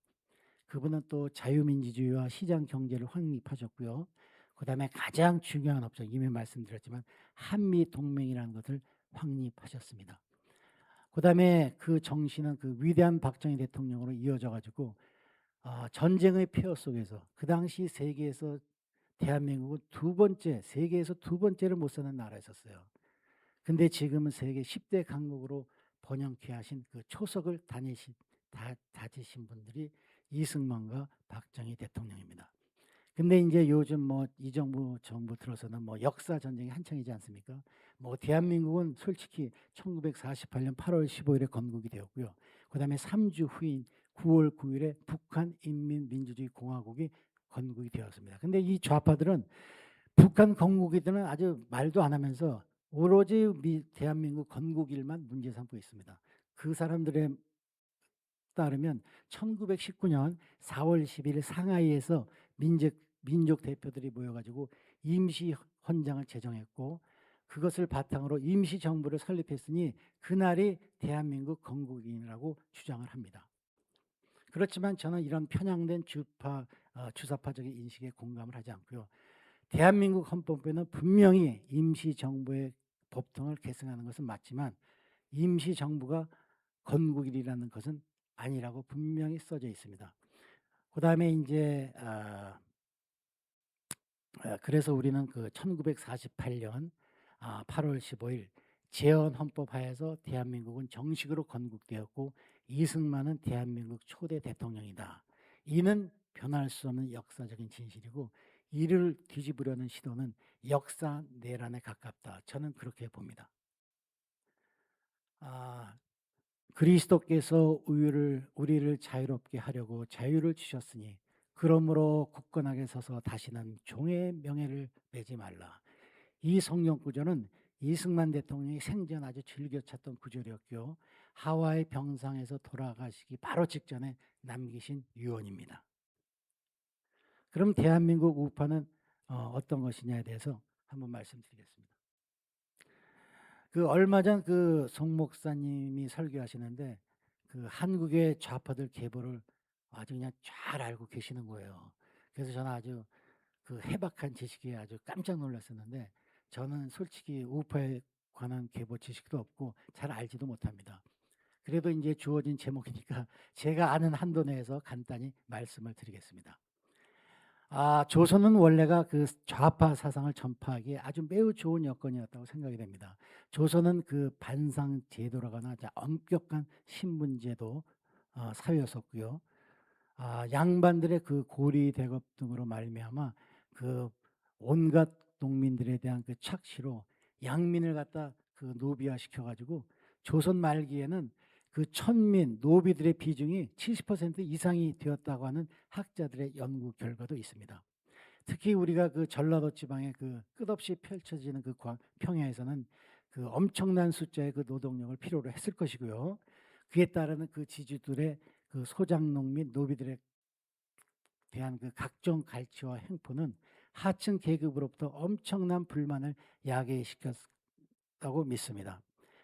그분은 또 자유민주주의와 시장 경제를 확립하셨고요. 그다음에 가장 중요한 업적 이미 말씀드렸지만 한미 동맹이라는 것을 확립하셨습니다. 그다음에 그 정신은 그 위대한 박정희 대통령으로 이어져 가지고 전쟁의 폐허 속에서 그 당시 세계에서 대한민국은 세계에서 두 번째를 못 사는 나라였었어요. 근데 지금은 세계 10대 강국으로 번영케 하신 그 초석을 다지신 분들이 이승만과 박정희 대통령입니다. 근데 인제 요즘 뭐 이 정부 들어서는 뭐 역사 전쟁이 한창이지 않습니까? 뭐 대한민국은 솔직히 1948년 8월 15일에 건국이 되었고요. 그다음에 3주 후인 9월 9일에 북한인민민주주의 공화국이 건국이 되었습니다. 근데 이 좌파들은 북한 건국이들은 아주 말도 안 하면서 오로지 대한민국 건국일만 문제 삼고 있습니다. 그 사람들의 따르면 1919년 4월 10일 상하이에서 민족 대표들이 모여가지고 임시 헌장을 제정했고 그것을 바탕으로 임시 정부를 설립했으니 그날이 대한민국 건국이라고 주장을 합니다. 그렇지만 저는 이런 편향된 주사파적인 인식에 공감을 하지 않고요. 대한민국 헌법에는 분명히 임시정부의 법통을 계승하는 것은 맞지만 임시정부가 건국일이라는 것은 아니라고 분명히 써져 있습니다. 그다음에 인제 그래서 우리는 그 1948년 8월 15일 재헌 헌법 하에서 대한민국은 정식으로 건국되었고 이승만은 대한민국 초대 대통령이다. 이는 변할 수 없는 역사적인 진실이고 이를 뒤집으려는 시도는 역사 내란에 가깝다. 저는 그렇게 봅니다. 아 그리스도께서 우리를 자유롭게 하려고 자유를 주셨으니 그러므로 굳건하게 서서 다시는 종의 명예를 매지 말라. 이 성경 구절은 이승만 대통령이 생전 아주 즐겨 찾던 구절이었고요. 하와이 병상에서 돌아가시기 바로 직전에 남기신 유언입니다. 그럼 대한민국 우파는 어떤 것이냐에 대해서 한번 말씀드리겠습니다. 그 얼마 전 그 송 목사님이 설교하시는데 그 한국의 좌파들 계보를 아주 그냥 잘 알고 계시는 거예요. 그래서 저는 아주 그 해박한 지식에 아주 깜짝 놀랐었는데 저는 솔직히 우파에 관한 계보 지식도 없고 잘 알지도 못합니다. 그래도 이제 주어진 제목이니까 제가 아는 한도 내에서 간단히 말씀을 드리겠습니다. 조선은 원래가 그 좌파 사상을 전파하기에 아주 매우 좋은 여건이었다고 생각이 됩니다. 조선은 그 반상 제도라거나 엄격한 신분 제도 사회였었고요. 양반들의 그 고리 대급 등으로 말미암아 그 온갖 농민들에 대한 그 착시로 양민을 갖다 그 노비화 시켜가지고 조선 말기에는 그 천민 노비들의 비중이 70% 이상이 되었다고 하는 학자들의 연구 결과도 있습니다. 특히 우리가 그 전라도 지방의 그 끝없이 펼쳐지는 그 평야에서는 그 엄청난 숫자의 그 노동력을 필요로 했을 것이고요. 그에 따르는 그 지주들의 그 소장농 및 노비들의 대한 그 각종 갈취와 행포는 하층 계급으로부터 엄청난 불만을 야기시켰다고 믿습니다.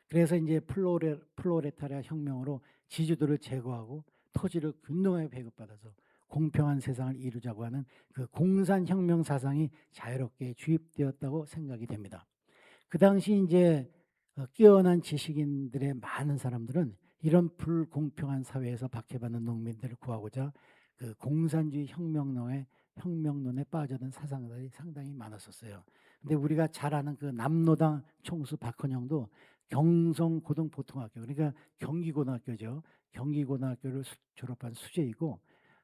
그래서 이제 플로레타리아 혁명으로 지주들을 제거하고 토지를 균등하게 배급받아서 공평한 세상을 이루자고 하는 그 공산혁명 사상이 자유롭게 주입되었다고 생각이 됩니다. 그 당시 이제 깨어난 지식인들의 많은 사람들은 이런 불공평한 사회에서 박해받는 농민들을 구하고자 그 공산주의 혁명론에 빠져든 사상들이 상당히 많았었어요. 근데 우리가 잘 아는 그 남로당 총수 박헌영도 경성고등보통학교, 그러니까 경기고등학교죠. 경기고등학교를 졸업한 수재이고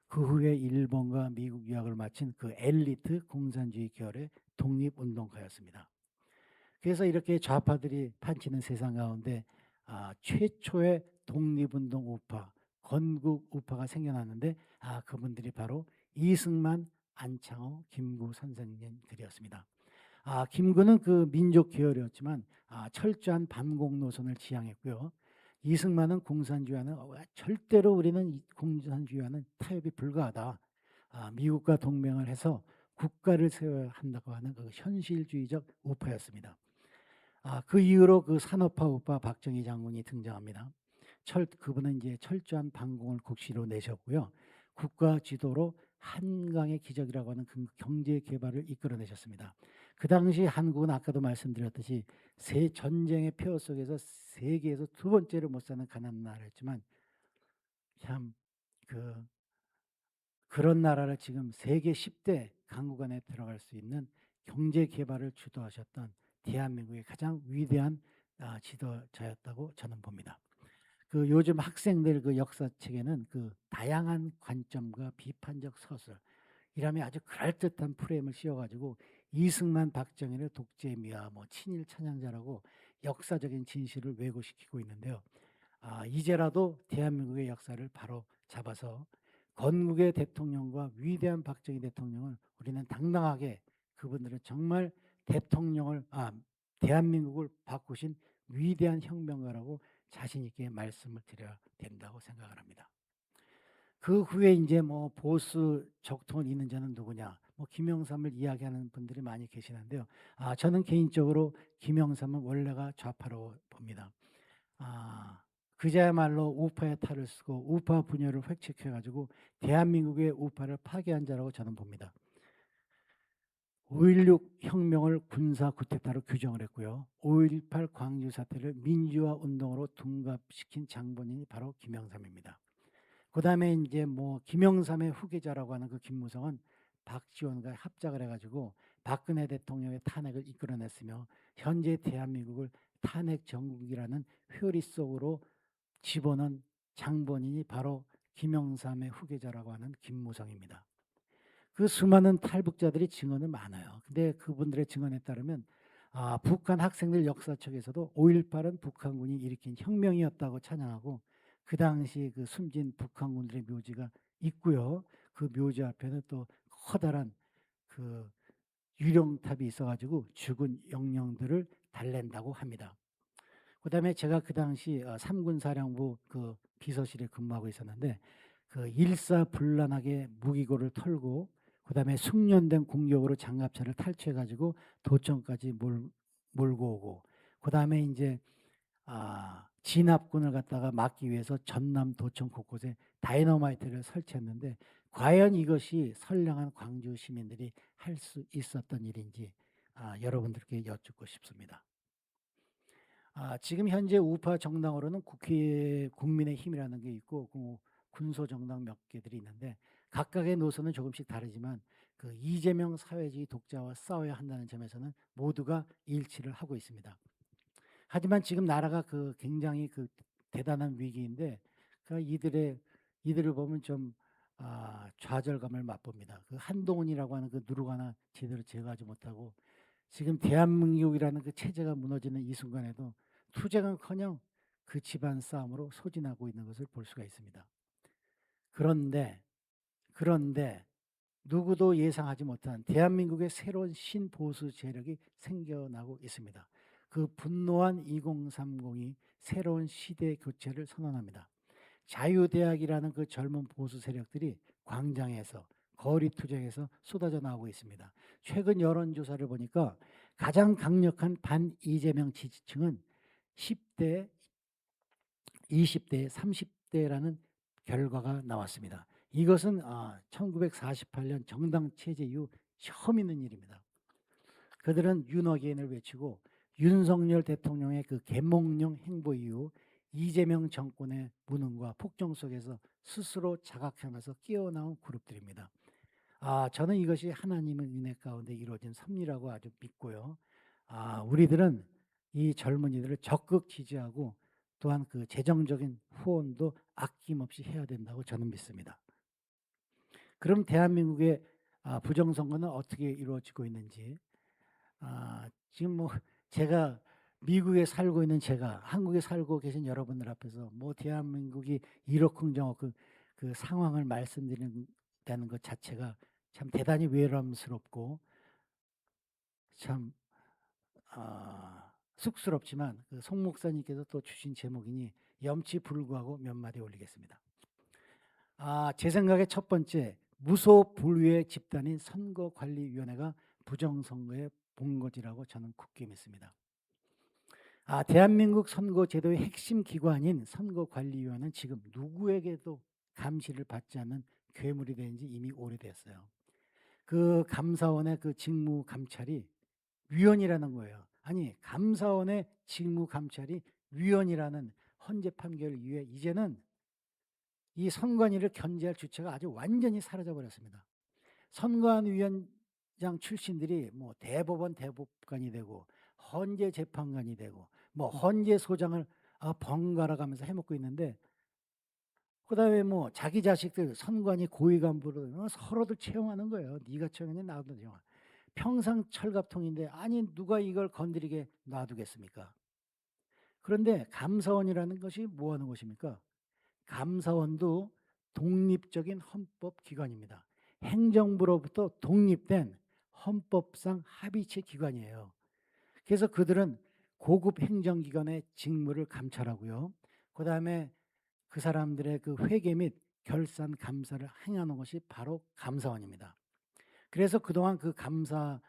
그 후에 일본과 미국 유학을 마친 그 엘리트 공산주의 계열의 독립운동가였습니다. 그래서 이렇게 좌파들이 판치는 세상 가운데 최초의 독립운동 우파, 건국 우파가 생겨났는데 그분들이 바로 이승만, 안창호, 김구 선생님들이었습니다. 김구는 그 민족 계열이었지만 철저한 반공 노선을 지향했고요. 이승만은 공산주의와는 절대로 우리는 공산주의와는 타협이 불가하다. 미국과 동맹을 해서 국가를 세워야 한다고 하는 그 현실주의적 우파였습니다. 그 이후로 그 산업화 우파 박정희 장군이 등장합니다. 그분은 이제 철저한 반공을 국시로 내셨고요. 국가 지도로 한강의 기적이라고 하는 그 경제 개발을 이끌어내셨습니다. 그 당시 한국은 아까도 말씀드렸듯이 전쟁의 폐허 속에서 세계에서 두 번째로 못 사는 가난한 나라였지만 참 그런 나라를 지금 세계 10대 강국 안에 들어갈 수 있는 경제 개발을 주도하셨던 대한민국의 가장 위대한 지도자였다고 저는 봅니다. 그 요즘 학생들 그 역사책에는 그 다양한 관점과 비판적 서술 이라며 아주 그럴듯한 프레임을 씌워가지고 이승만 박정희를 독재미와 뭐 친일 찬양자라고 역사적인 진실을 왜곡시키고 있는데요. 이제라도 대한민국의 역사를 바로 잡아서 건국의 대통령과 위대한 박정희 대통령을 우리는 당당하게 그분들은 정말 대한민국을 바꾸신 위대한 혁명가라고 자신 있게 말씀을 드려야 된다고 생각을 합니다. 그 후에 이제 뭐 보수 적통을 잇는 자는 누구냐? 뭐 김영삼을 이야기하는 분들이 많이 계시는데요. 저는 개인적으로 김영삼은 원래가 좌파로 봅니다. 그자야말로 우파의 탈을 쓰고 우파 분열을 획책해가지고 대한민국의 우파를 파괴한 자라고 저는 봅니다. 5.16 혁명을 군사 쿠데타로 규정을 했고요. 5.18 광주 사태를 민주화 운동으로 둔갑시킨 장본인이 바로 김영삼입니다. 그다음에 인제 뭐 김영삼의 후계자라고 하는 그 김무성은 박지원과 합작을 해 가지고 박근혜 대통령의 탄핵을 이끌어냈으며 현재 대한민국을 탄핵 정국이라는 회오리 속으로 집어넣은 장본인이 바로 김영삼의 후계자라고 하는 김무성입니다. 그 수많은 탈북자들이 증언은 많아요. 근데 그분들의 증언에 따르면 북한 학생들 역사책에서도 5.18은 북한군이 일으킨 혁명이었다고 찬양하고 그 당시 그 숨진 북한군들의 묘지가 있고요. 그 묘지 앞에는 또 커다란 그 유령탑이 있어 가지고 죽은 영령들을 달랜다고 합니다. 그다음에 제가 그 당시 3군 사령부 그 비서실에 근무하고 있었는데 그 일사불란하게 무기고를 털고 그다음에 숙련된 공격으로 장갑차를 탈취해 가지고 도청까지 몰고 오고 그다음에 인제 진압군을 갖다가 막기 위해서 전남 도청 곳곳에 다이너마이트를 설치했는데 과연 이것이 선량한 광주 시민들이 할 수 있었던 일인지 여러분들께 여쭙고 싶습니다. 지금 현재 우파 정당으로는 국회 국민의힘이라는 게 있고 군소 정당 몇 개들이 있는데 각각의 노선은 조금씩 다르지만 그 이재명 사회주의 독자와 싸워야 한다는 점에서는 모두가 일치를 하고 있습니다. 하지만 지금 나라가 그 굉장히 그 대단한 위기인데 그 이들을 보면 좀 좌절감을 맛봅니다. 그 한동훈이라고 하는 그 누룩 하나 제대로 제거하지 못하고 지금 대한민국이라는 그 체제가 무너지는 이 순간에도 투쟁은커녕 그 집안 싸움으로 소진하고 있는 것을 볼 수가 있습니다. 그런데 누구도 예상하지 못한 대한민국의 새로운 신보수 세력이 생겨나고 있습니다. 그 분노한 2030이 새로운 시대 교체를 선언합니다. 자유대학이라는 그 젊은 보수 세력들이 광장에서 거리 투쟁에서 쏟아져 나오고 있습니다. 최근 여론조사를 보니까 가장 강력한 반 이재명 지지층은 10대, 20대, 30대라는 결과가 나왔습니다. 이것은 1948년 정당 체제 이후 처음 있는 일입니다. 그들은 윤어게인을 외치고 윤석열 대통령의 그 계몽령 행보 이후 이재명 정권의 무능과 폭정 속에서 스스로 자각하면서 깨어나온 그룹들입니다. 저는 이것이 하나님의 은혜 가운데 이루어진 섭리라고 아주 믿고요. 우리들은 이 젊은이들을 적극 지지하고 또한 그 재정적인 후원도 아낌없이 해야 된다고 저는 믿습니다. 그럼 대한민국의 부정선거는 어떻게 이루어지고 있는지 지금 뭐 제가 미국에 살고 있는 제가 한국에 살고 계신 여러분들 앞에서 뭐 대한민국이 이러쿵저러쿵 그 상황을 말씀드린다는 것 자체가 참 대단히 외람스럽고 참 쑥스럽지만 그 송 목사님께서 또 주신 제목이니 염치불구하고 몇 마디 올리겠습니다. 제 생각에 첫 번째 무소불위의 집단인 선거관리위원회가 부정선거의 본거지라고 저는 굳게 믿습니다. 대한민국 선거제도의 핵심 기관인 선거관리위원회는 지금 누구에게도 감시를 받지 않는 괴물이 된 지 이미 오래됐어요. 그 감사원의 그 직무 감찰이 위원이라는 거예요. 아니 감사원의 직무 감찰이 위원이라는 헌재 판결 이후에 이제는 이 선관위를 견제할 주체가 아주 완전히 사라져 버렸습니다. 선관위원장 출신들이 뭐 대법원 대법관이 되고 헌재 재판관이 되고 뭐 헌재 소장을 번갈아 가면서 해먹고 있는데 그다음에 뭐 자기 자식들 선관위 고위 간부를 서로들 채용하는 거예요. 네가 채용했냐 나도 채용. 평상 철갑통인데 아니 누가 이걸 건드리게 놔두겠습니까? 그런데 감사원이라는 것이 뭐 하는 것입니까? 감사원도 독립적인 헌법기관입니다. 행정부로부터 독립된 헌법상 합의체 기관이에요. 그래서 그들은 고급 행정기관의 직무를 감찰하고요. 그 다음에 그 사람들의 그 회계 및 결산 감사를 행하는 것이 바로 감사원입니다. 그래서 그동안 그 감사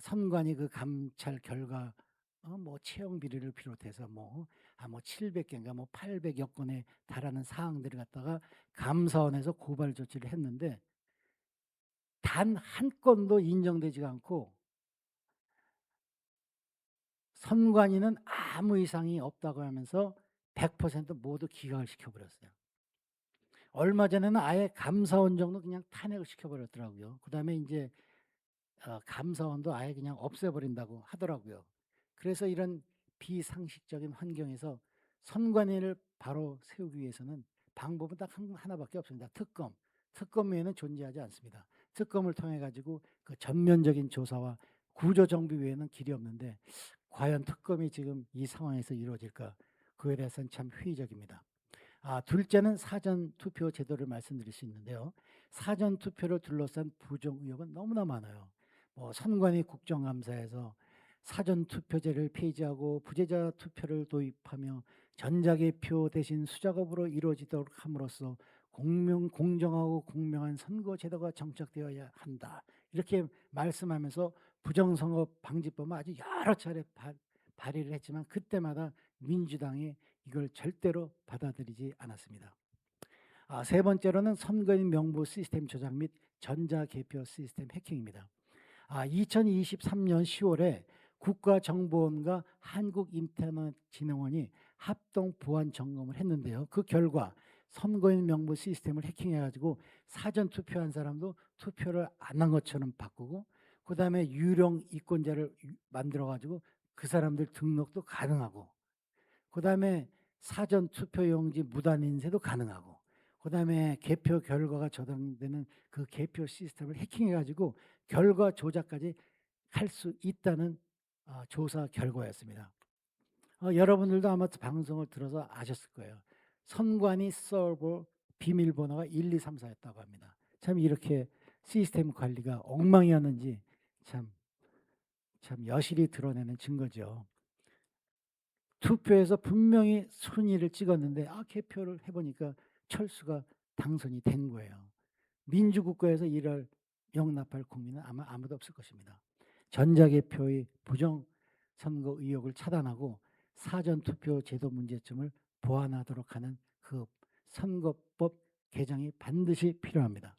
선관위 그 감찰 결과 뭐 채용 비리를 비롯해서 뭐 700개인가 뭐 800여 건에 달하는 사항들을 갖다가 감사원에서 고발 조치를 했는데 단 한 건도 인정되지가 않고 선관위는 아무 이상이 없다고 하면서 100% 모두 기각을 시켜버렸어요. 얼마 전에는 아예 감사원 정도 그냥 탄핵을 시켜버렸더라고요. 그다음에 인제 감사원도 아예 그냥 없애버린다고 하더라고요. 그래서 이런 비상식적인 환경에서 선관위를 바로 세우기 위해서는 방법은 딱 하나밖에 없습니다. 특검. 특검 외에는 존재하지 않습니다. 특검을 통해 가지고 그 전면적인 조사와 구조 정비 외에는 길이 없는데 과연 특검이 지금 이 상황에서 이루어질까? 그에 대해서는 참 회의적입니다. 둘째는 사전 투표 제도를 말씀드릴 수 있는데요. 사전 투표를 둘러싼 부정 의혹은 너무나 많아요. 선관위 국정감사에서 사전 투표제를 폐지하고 부재자 투표를 도입하며 전자개표 대신 수작업으로 이루어지도록 함으로써 공정하고 공명한 선거 제도가 정착되어야 한다. 이렇게 말씀하면서 부정선거 방지법은 아주 여러 차례 발의를 했지만 그때마다 민주당이 이걸 절대로 받아들이지 않았습니다. 세 번째로는 선거인 명부 시스템 조작 및 전자개표 시스템 해킹입니다. 2023년 10월에 국가정보원과 한국인터넷진흥원이 합동 보안 점검을 했는데요. 그 결과 선거인 명부 시스템을 해킹해가지고 사전 투표한 사람도 투표를 안 한 것처럼 바꾸고 그다음에 유령 이권자를 만들어가지고 그 사람들 등록도 가능하고 그다음에 사전 투표용지 무단 인쇄도 가능하고 그다음에 개표 결과가 저장되는 그 개표 시스템을 해킹해 가지고 결과 조작까지 할 수 있다는 조사 결과였습니다. 여러분들도 아마 방송을 들어서 아셨을 거예요. 선관위 서버 비밀번호가 1234였다고 합니다. 참 이렇게 시스템 관리가 엉망이었는지 참 여실히 드러내는 증거죠. 투표에서 분명히 순위를 찍었는데 개표를 해보니까 철수가 당선이 된 거예요. 민주국가에서 이를 용납할 국민은 아마 아무도 없을 것입니다. 전자개표의 부정선거 의혹을 차단하고 사전투표 제도 문제점을 보완하도록 하는 그 선거법 개정이 반드시 필요합니다.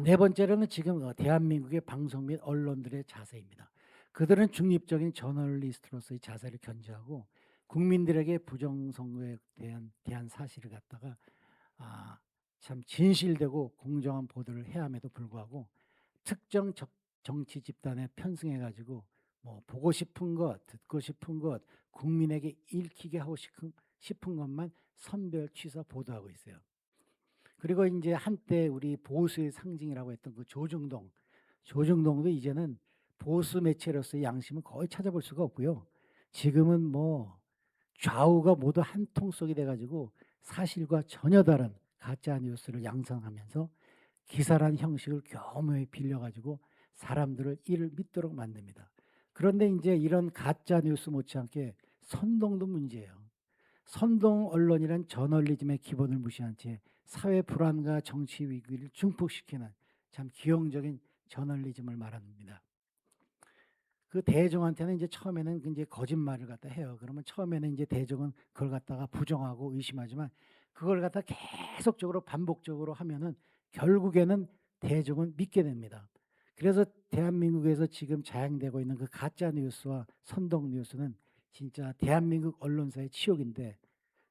네 번째로는 지금 대한민국의 방송 및 언론들의 자세입니다. 그들은 중립적인 저널리스트로서의 자세를 견지하고 국민들에게 부정선거에 대한 사실을 갖다가 참 진실되고 공정한 보도를 해야 함에도 불구하고 특정 정치 집단에 편승해 가지고 보고 싶은 것, 듣고 싶은 것, 국민에게 읽히게 하고 싶은 것만 선별 취사 보도하고 있어요. 그리고 이제 한때 우리 보수의 상징이라고 했던 그 조중동도 이제는 보수 매체로서의 양심은 거의 찾아볼 수가 없고요. 지금은 좌우가 모두 한 통속이 돼가지고 사실과 전혀 다른 가짜 뉴스를 양성하면서 기사란 형식을 교묘히 빌려가지고 사람들을 이를 믿도록 만듭니다. 그런데 이제 이런 가짜 뉴스 못지않게 선동도 문제예요. 선동 언론이란 저널리즘의 기본을 무시한 채 사회 불안과 정치 위기를 증폭시키는 참 기형적인 저널리즘을 말합니다. 그 대중한테는 이제 처음에는 이제 거짓말을 갖다 해요. 그러면 처음에는 이제 대중은 그걸 갖다가 부정하고 의심하지만 그걸 갖다 계속적으로 반복적으로 하면은 결국에는 대중은 믿게 됩니다. 그래서 대한민국에서 지금 자행되고 있는 그 가짜 뉴스와 선동 뉴스는 진짜 대한민국 언론사의 치욕인데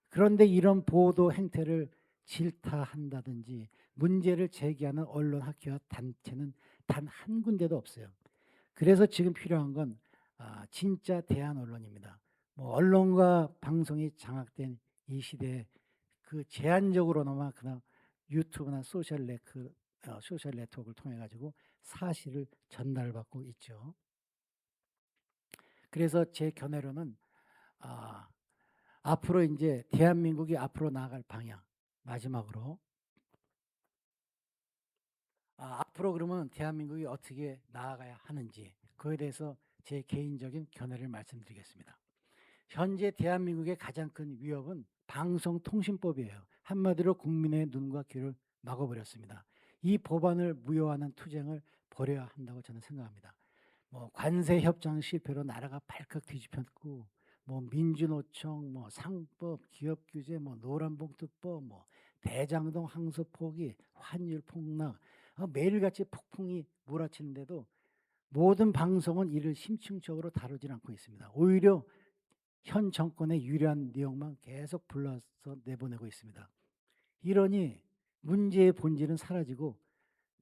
그런데 이런 보도 행태를 질타한다든지 문제를 제기하는 언론 학회와 단체는 단 한 군데도 없어요. 그래서 지금 필요한 건 진짜 대한 언론입니다. 언론과 방송이 장악된 이 시대에 그 제한적으로나마 그냥 유튜브나 소셜 네트워크를 통해 가지고 사실을 전달받고 있죠. 그래서 제 견해로는 앞으로 이제 대한민국이 앞으로 나아갈 방향 마지막으로 앞으로 그러면 대한민국이 어떻게 나아가야 하는지 그에 대해서 제 개인적인 견해를 말씀드리겠습니다. 현재 대한민국의 가장 큰 위협은 방송통신법이에요. 한마디로 국민의 눈과 귀를 막아버렸습니다. 이 법안을 무효화하는 투쟁을 벌여야 한다고 저는 생각합니다. 관세 협정 실패로 나라가 발칵 뒤집혔고 민주노총 상법 기업 규제 노란봉투법 대장동 항소 포기 환율 폭락 매일같이 폭풍이 몰아치는데도 모든 방송은 이를 심층적으로 다루질 않고 있습니다. 오히려 현 정권의 유리한 내용만 계속 불러서 내보내고 있습니다. 이러니 문제의 본질은 사라지고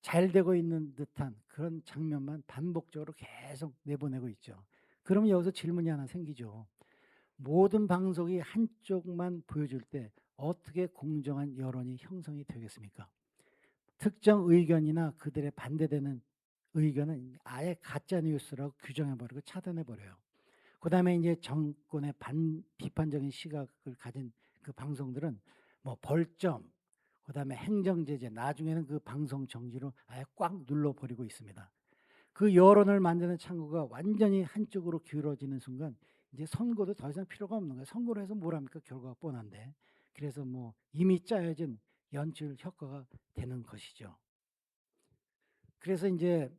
잘 되고 있는 듯한 그런 장면만 반복적으로 계속 내보내고 있죠. 그러면 여기서 질문이 하나 생기죠. 모든 방송이 한쪽만 보여줄 때 어떻게 공정한 여론이 형성이 되겠습니까? 특정 의견이나 그들의 반대되는 의견은 아예 가짜 뉴스라고 규정해버리고 차단해버려요. 그 다음에 이제 정권의 비판적인 시각을 가진 그 방송들은 뭐 벌점, 그 다음에 행정제재, 나중에는 그 방송 정지로 아예 꽉 눌러버리고 있습니다. 그 여론을 만드는 창구가 완전히 한쪽으로 기울어지는 순간 이제 선거도 더 이상 필요가 없는 거예요. 선거를 해서 뭘 합니까? 결과가 뻔한데. 그래서 뭐 이미 짜여진 연출 효과가 되는 것이죠. 그래서 이제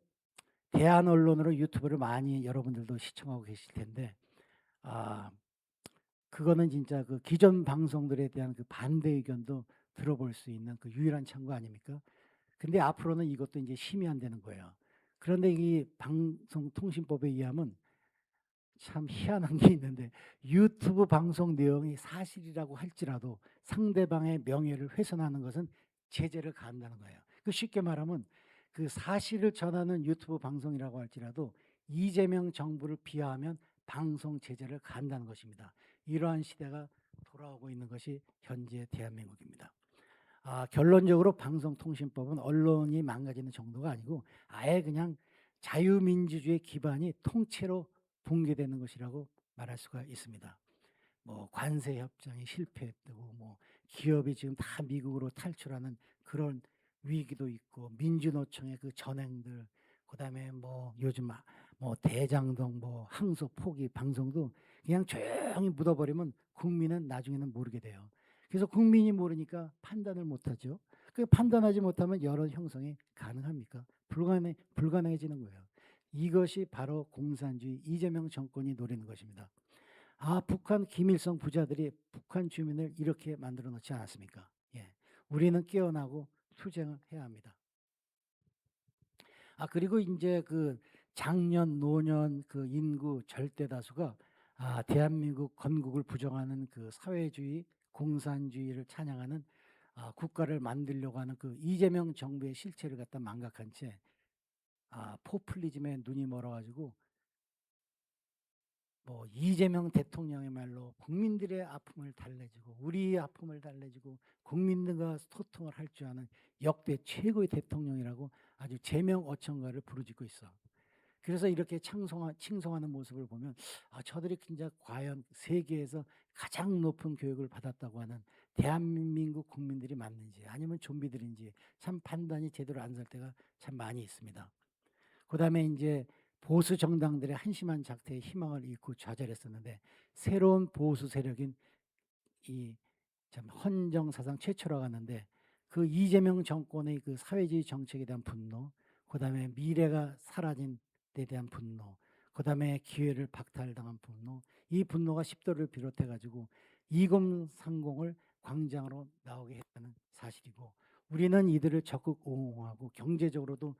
대한 언론으로 유튜브를 많이 여러분들도 시청하고 계실 텐데, 아, 그거는 진짜 그 기존 방송들에 대한 그 반대 의견도 들어볼 수 있는 그 유일한 창구 아닙니까? 근데 앞으로는 이것도 이제 심의한다는 거예요. 그런데 이 방송통신법에 의하면 참 희한한 게 있는데, 유튜브 방송 내용이 사실이라고 할지라도 상대방의 명예를 훼손하는 것은 제재를 가한다는 거예요. 그 쉽게 말하면 그 사실을 전하는 유튜브 방송이라고 할지라도 이재명 정부를 비하하면 방송 제재를 가한다는 것입니다. 이러한 시대가 돌아오고 있는 것이 현재 대한민국입니다. 결론적으로 방송통신법은 언론이 망가지는 정도가 아니고 아예 그냥 자유민주주의 기반이 통째로 붕괴되는 것이라고 말할 수가 있습니다. 뭐 관세 협정이 실패했다고, 뭐 기업이 지금 다 미국으로 탈출하는 그런 위기도 있고, 민주노총의 그 전행들, 그다음에 뭐 요즘 뭐 대장동 뭐 항소 포기 방송도 그냥 조용히 묻어버리면 국민은 나중에는 모르게 돼요. 그래서 국민이 모르니까 판단을 못하죠. 그 판단하지 못하면 여론 형성이 가능합니까? 불가능해지는 거예요. 이것이 바로 공산주의 이재명 정권이 노리는 것입니다. 북한 김일성 부자들이 북한 주민을 이렇게 만들어 놓지 않았습니까? 예. 우리는 깨어나고 투쟁을 해야 합니다. 그리고 이제 그 장년, 노년 그 인구 절대 다수가 대한민국 건국을 부정하는 그 사회주의, 공산주의를 찬양하는 국가를 만들려고 하는 그 이재명 정부의 실체를 갖다 망각한 채 포퓰리즘에 눈이 멀어가지고 뭐 이재명 대통령의 말로 국민들의 아픔을 달래주고 우리의 아픔을 달래주고 국민들과 소통을 할 줄 아는 역대 최고의 대통령이라고 아주 제명어천가를 부르짖고 있어. 그래서 이렇게 칭송하는 모습을 보면 저들이 진짜 과연 세계에서 가장 높은 교육을 받았다고 하는 대한민국 국민들이 맞는지 아니면 좀비들인지 참 판단이 제대로 안 설 때가 참 많이 있습니다. 그다음에 이제 보수 정당들의 한심한 작태에 희망을 잃고 좌절했었는데, 새로운 보수 세력인 이 참 헌정사상 최초라고 하는데, 그 이재명 정권의 그 사회주의 정책에 대한 분노, 그다음에 미래가 사라진 데 대한 분노, 그다음에 기회를 박탈당한 분노, 이 분노가 십도를 비롯해 가지고 2030을 광장으로 나오게 했다는 사실이고, 우리는 이들을 적극 옹호하고 경제적으로도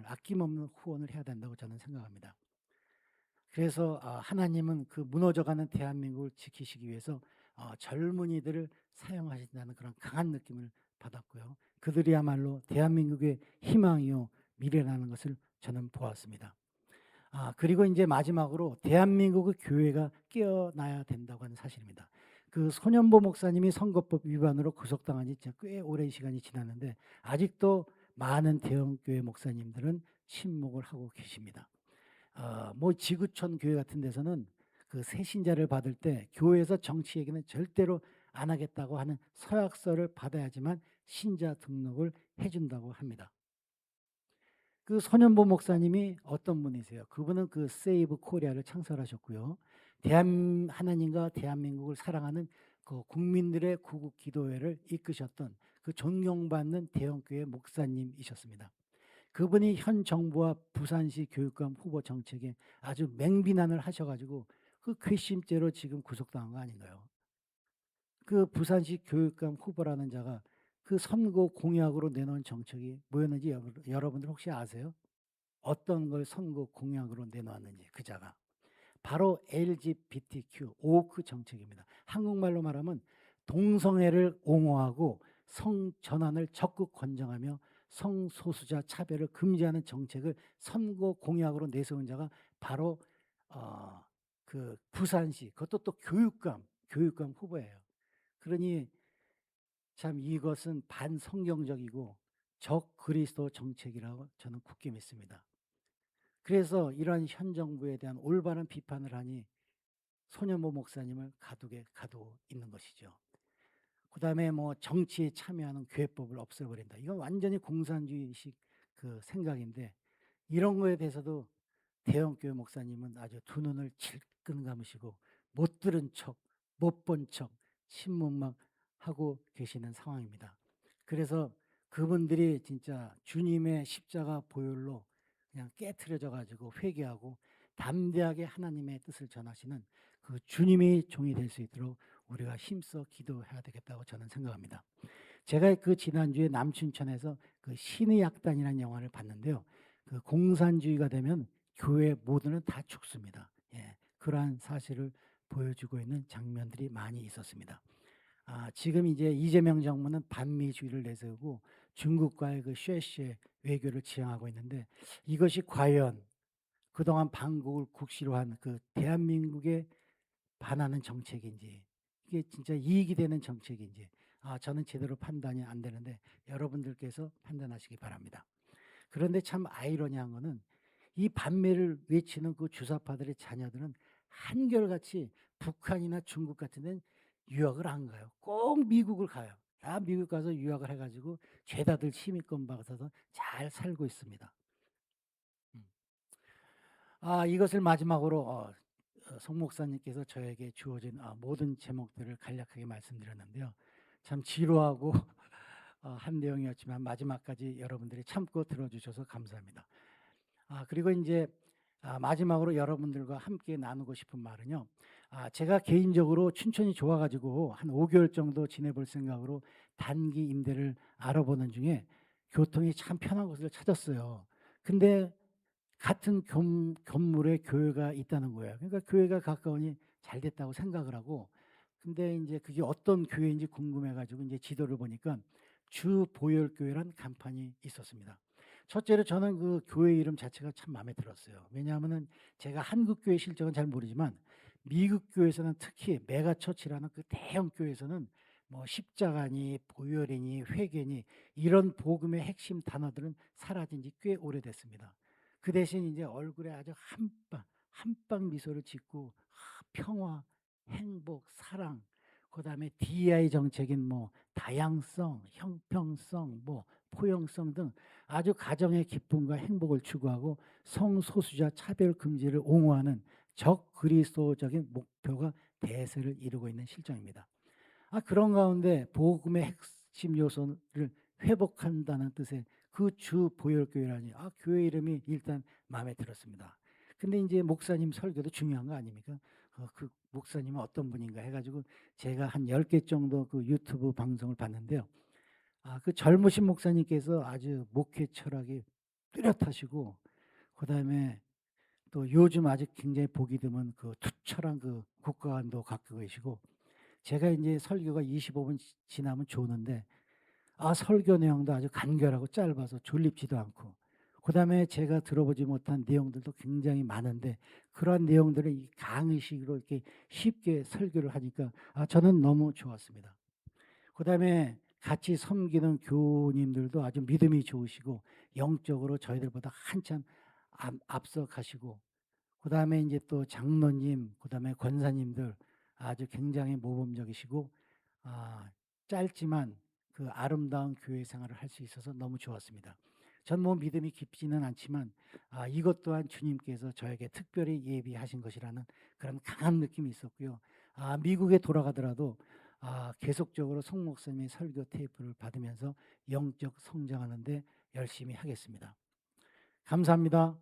아낌없는 후원을 해야 된다고 저는 생각합니다. 그래서 하나님은 그 무너져가는 대한민국을 지키시기 위해서 젊은이들을 사용하신다는 그런 강한 느낌을 받았고요. 그들이야말로 대한민국의 희망이요 미래라는 것을 저는 보았습니다. 그리고 이제 마지막으로 대한민국의 교회가 깨어나야 된다고 하는 사실입니다. 그 손현보 목사님이 선거법 위반으로 구속당한 지 꽤 오랜 시간이 지났는데 아직도 많은 대형교회 목사님들은 침묵을 하고 계십니다. 뭐 지구촌 교회 같은 데서는 그 새신자를 받을 때 교회에서 정치 얘기는 절대로 안 하겠다고 하는 서약서를 받아야지만 신자 등록을 해준다고 합니다. 그 손현보 목사님이 어떤 분이세요? 그분은 그 세이브 코리아를 창설하셨고요. 하나님과 대한민국을 사랑하는 그 국민들의 구국 기도회를 이끄셨던 그 존경받는 대형교회 목사님이셨습니다. 그분이 현 정부와 부산시 교육감 후보 정책에 아주 맹비난을 하셔가지고 그 괘씸죄로 지금 구속당한 거 아닌가요? 그 부산시 교육감 후보라는 자가 그 선거 공약으로 내놓은 정책이 뭐였는지 여러분들 혹시 아세요? 어떤 걸 선거 공약으로 내놓았는지 그 자가 바로 LGBT 오크 정책입니다. 한국말로 말하면 동성애를 옹호하고 성 전환을 적극 권장하며 성소수자 차별을 금지하는 정책을 선거 공약으로 내세운 자가 바로 어 그 부산시, 그것도 또 교육감 후보예요. 그러니 참 이것은 반성경적이고 적그리스도 정책이라고 저는 굳게 믿습니다. 그래서 이러한 현 정부에 대한 올바른 비판을 하니 손현보 목사님을 가두게 가두고 있는 것이죠. 그다음에 뭐 정치에 참여하는 교회법을 없애버린다. 이건 완전히 공산주의식 그 생각인데, 이런 거에 대해서도 대형교회 목사님은 아주 두 눈을 질끈 감으시고 못 들은 척, 못 본 척, 침묵만 하고 계시는 상황입니다. 그래서 그분들이 진짜 주님의 십자가 보혈로 그냥 깨트려져 가지고 회개하고 담대하게 하나님의 뜻을 전하시는 그 주님의 종이 될 수 있도록 우리가 힘써 기도해야 되겠다고 저는 생각합니다. 제가 그 지난주에 남춘천에서 그 신의 약단이라는 영화를 봤는데요. 그 공산주의가 되면 교회 모두는 다 죽습니다. 예, 그러한 사실을 보여주고 있는 장면들이 많이 있었습니다. 지금 이제 이재명 정부는 반미주의를 내세우고 중국과의 그 쉐쉐 외교를 지향하고 있는데, 이것이 과연 그동안 반국을 국시로 한 그 대한민국의 반하는 정책인지, 이게 진짜 이익이 되는 정책인지, 저는 제대로 판단이 안 되는데 여러분들께서 판단하시기 바랍니다. 그런데 참 아이러니한 거는 이 반미를 외치는 그 주사파들의 자녀들은 한결같이 북한이나 중국 같은 데는 유학을 안 가요. 꼭 미국을 가요. 다 미국 가서 유학을 해가지고 죄다들 시민권 받아서 잘 살고 있습니다. 이것을 마지막으로 송 목사님께서 저에게 주어진 모든 제목들을 간략하게 말씀드렸는데요. 참 지루하고 한 내용이었지만 마지막까지 여러분들이 참고 들어주셔서 감사합니다. 그리고 이제 마지막으로 여러분들과 함께 나누고 싶은 말은요. 제가 개인적으로 춘천이 좋아가지고 한 5개월 정도 지내볼 생각으로 단기 임대를 알아보는 중에 교통이 참 편한 곳을 찾았어요. 근데 같은 건물에 교회가 있다는 거예요. 그러니까 교회가 가까우니 잘 됐다고 생각을 하고, 근데 이제 그게 어떤 교회인지 궁금해 가지고 이제 지도를 보니까 주보혈교회란 간판이 있었습니다. 첫째로 저는 그 교회 이름 자체가 참 마음에 들었어요. 왜냐하면은 제가 한국 교회 실정은 잘 모르지만 미국 교회에서는 특히 메가처치라는 그 대형 교회에서는 뭐 십자가니 보혈이니 회개니 이런 복음의 핵심 단어들은 사라진 지 꽤 오래됐습니다. 그 대신 이제 얼굴에 아주 한방 미소를 짓고 평화, 행복, 사랑, 그다음에 DEI 정책인 뭐 다양성, 형평성, 뭐 포용성 등 아주 가정의 기쁨과 행복을 추구하고 성소수자 차별 금지를 옹호하는 적그리스도적인 목표가 대세를 이루고 있는 실정입니다. 그런 가운데 복음의 핵심 요소를 회복한다는 뜻의 그 주 보혈교회라니, 교회 이름이 일단 마음에 들었습니다. 근데 이제 목사님 설교도 중요한 거 아닙니까? 그 목사님은 어떤 분인가 해가지고 제가 한 10개 정도 그 유튜브 방송을 봤는데요. 그 젊으신 목사님께서 아주 목회 철학이 뚜렷하시고, 그다음에 또 요즘 아직 굉장히 보기 드문 그 투철한 그 국가관도 갖고 계시고, 제가 이제 설교가 25분 지나면 좋는데 설교 내용도 아주 간결하고 짧아서 졸립지도 않고, 그다음에 제가 들어보지 못한 내용들도 굉장히 많은데 그러한 내용들을 이 강의식으로 이렇게 쉽게 설교를 하니까 저는 너무 좋았습니다. 그다음에 같이 섬기는 교우님들도 아주 믿음이 좋으시고 영적으로 저희들보다 한참 앞서 가시고, 그다음에 이제 또 장로님, 그다음에 권사님들 아주 굉장히 모범적이시고, 짧지만 그 아름다운 교회 생활을 할 수 있어서 너무 좋았습니다. 전 뭐 믿음이 깊지는 않지만 이것 또한 주님께서 저에게 특별히 예비하신 것이라는 그런 강한 느낌이 있었고요. 미국에 돌아가더라도 계속적으로 송 목사님의 설교 테이프를 받으면서 영적 성장하는 데 열심히 하겠습니다. 감사합니다.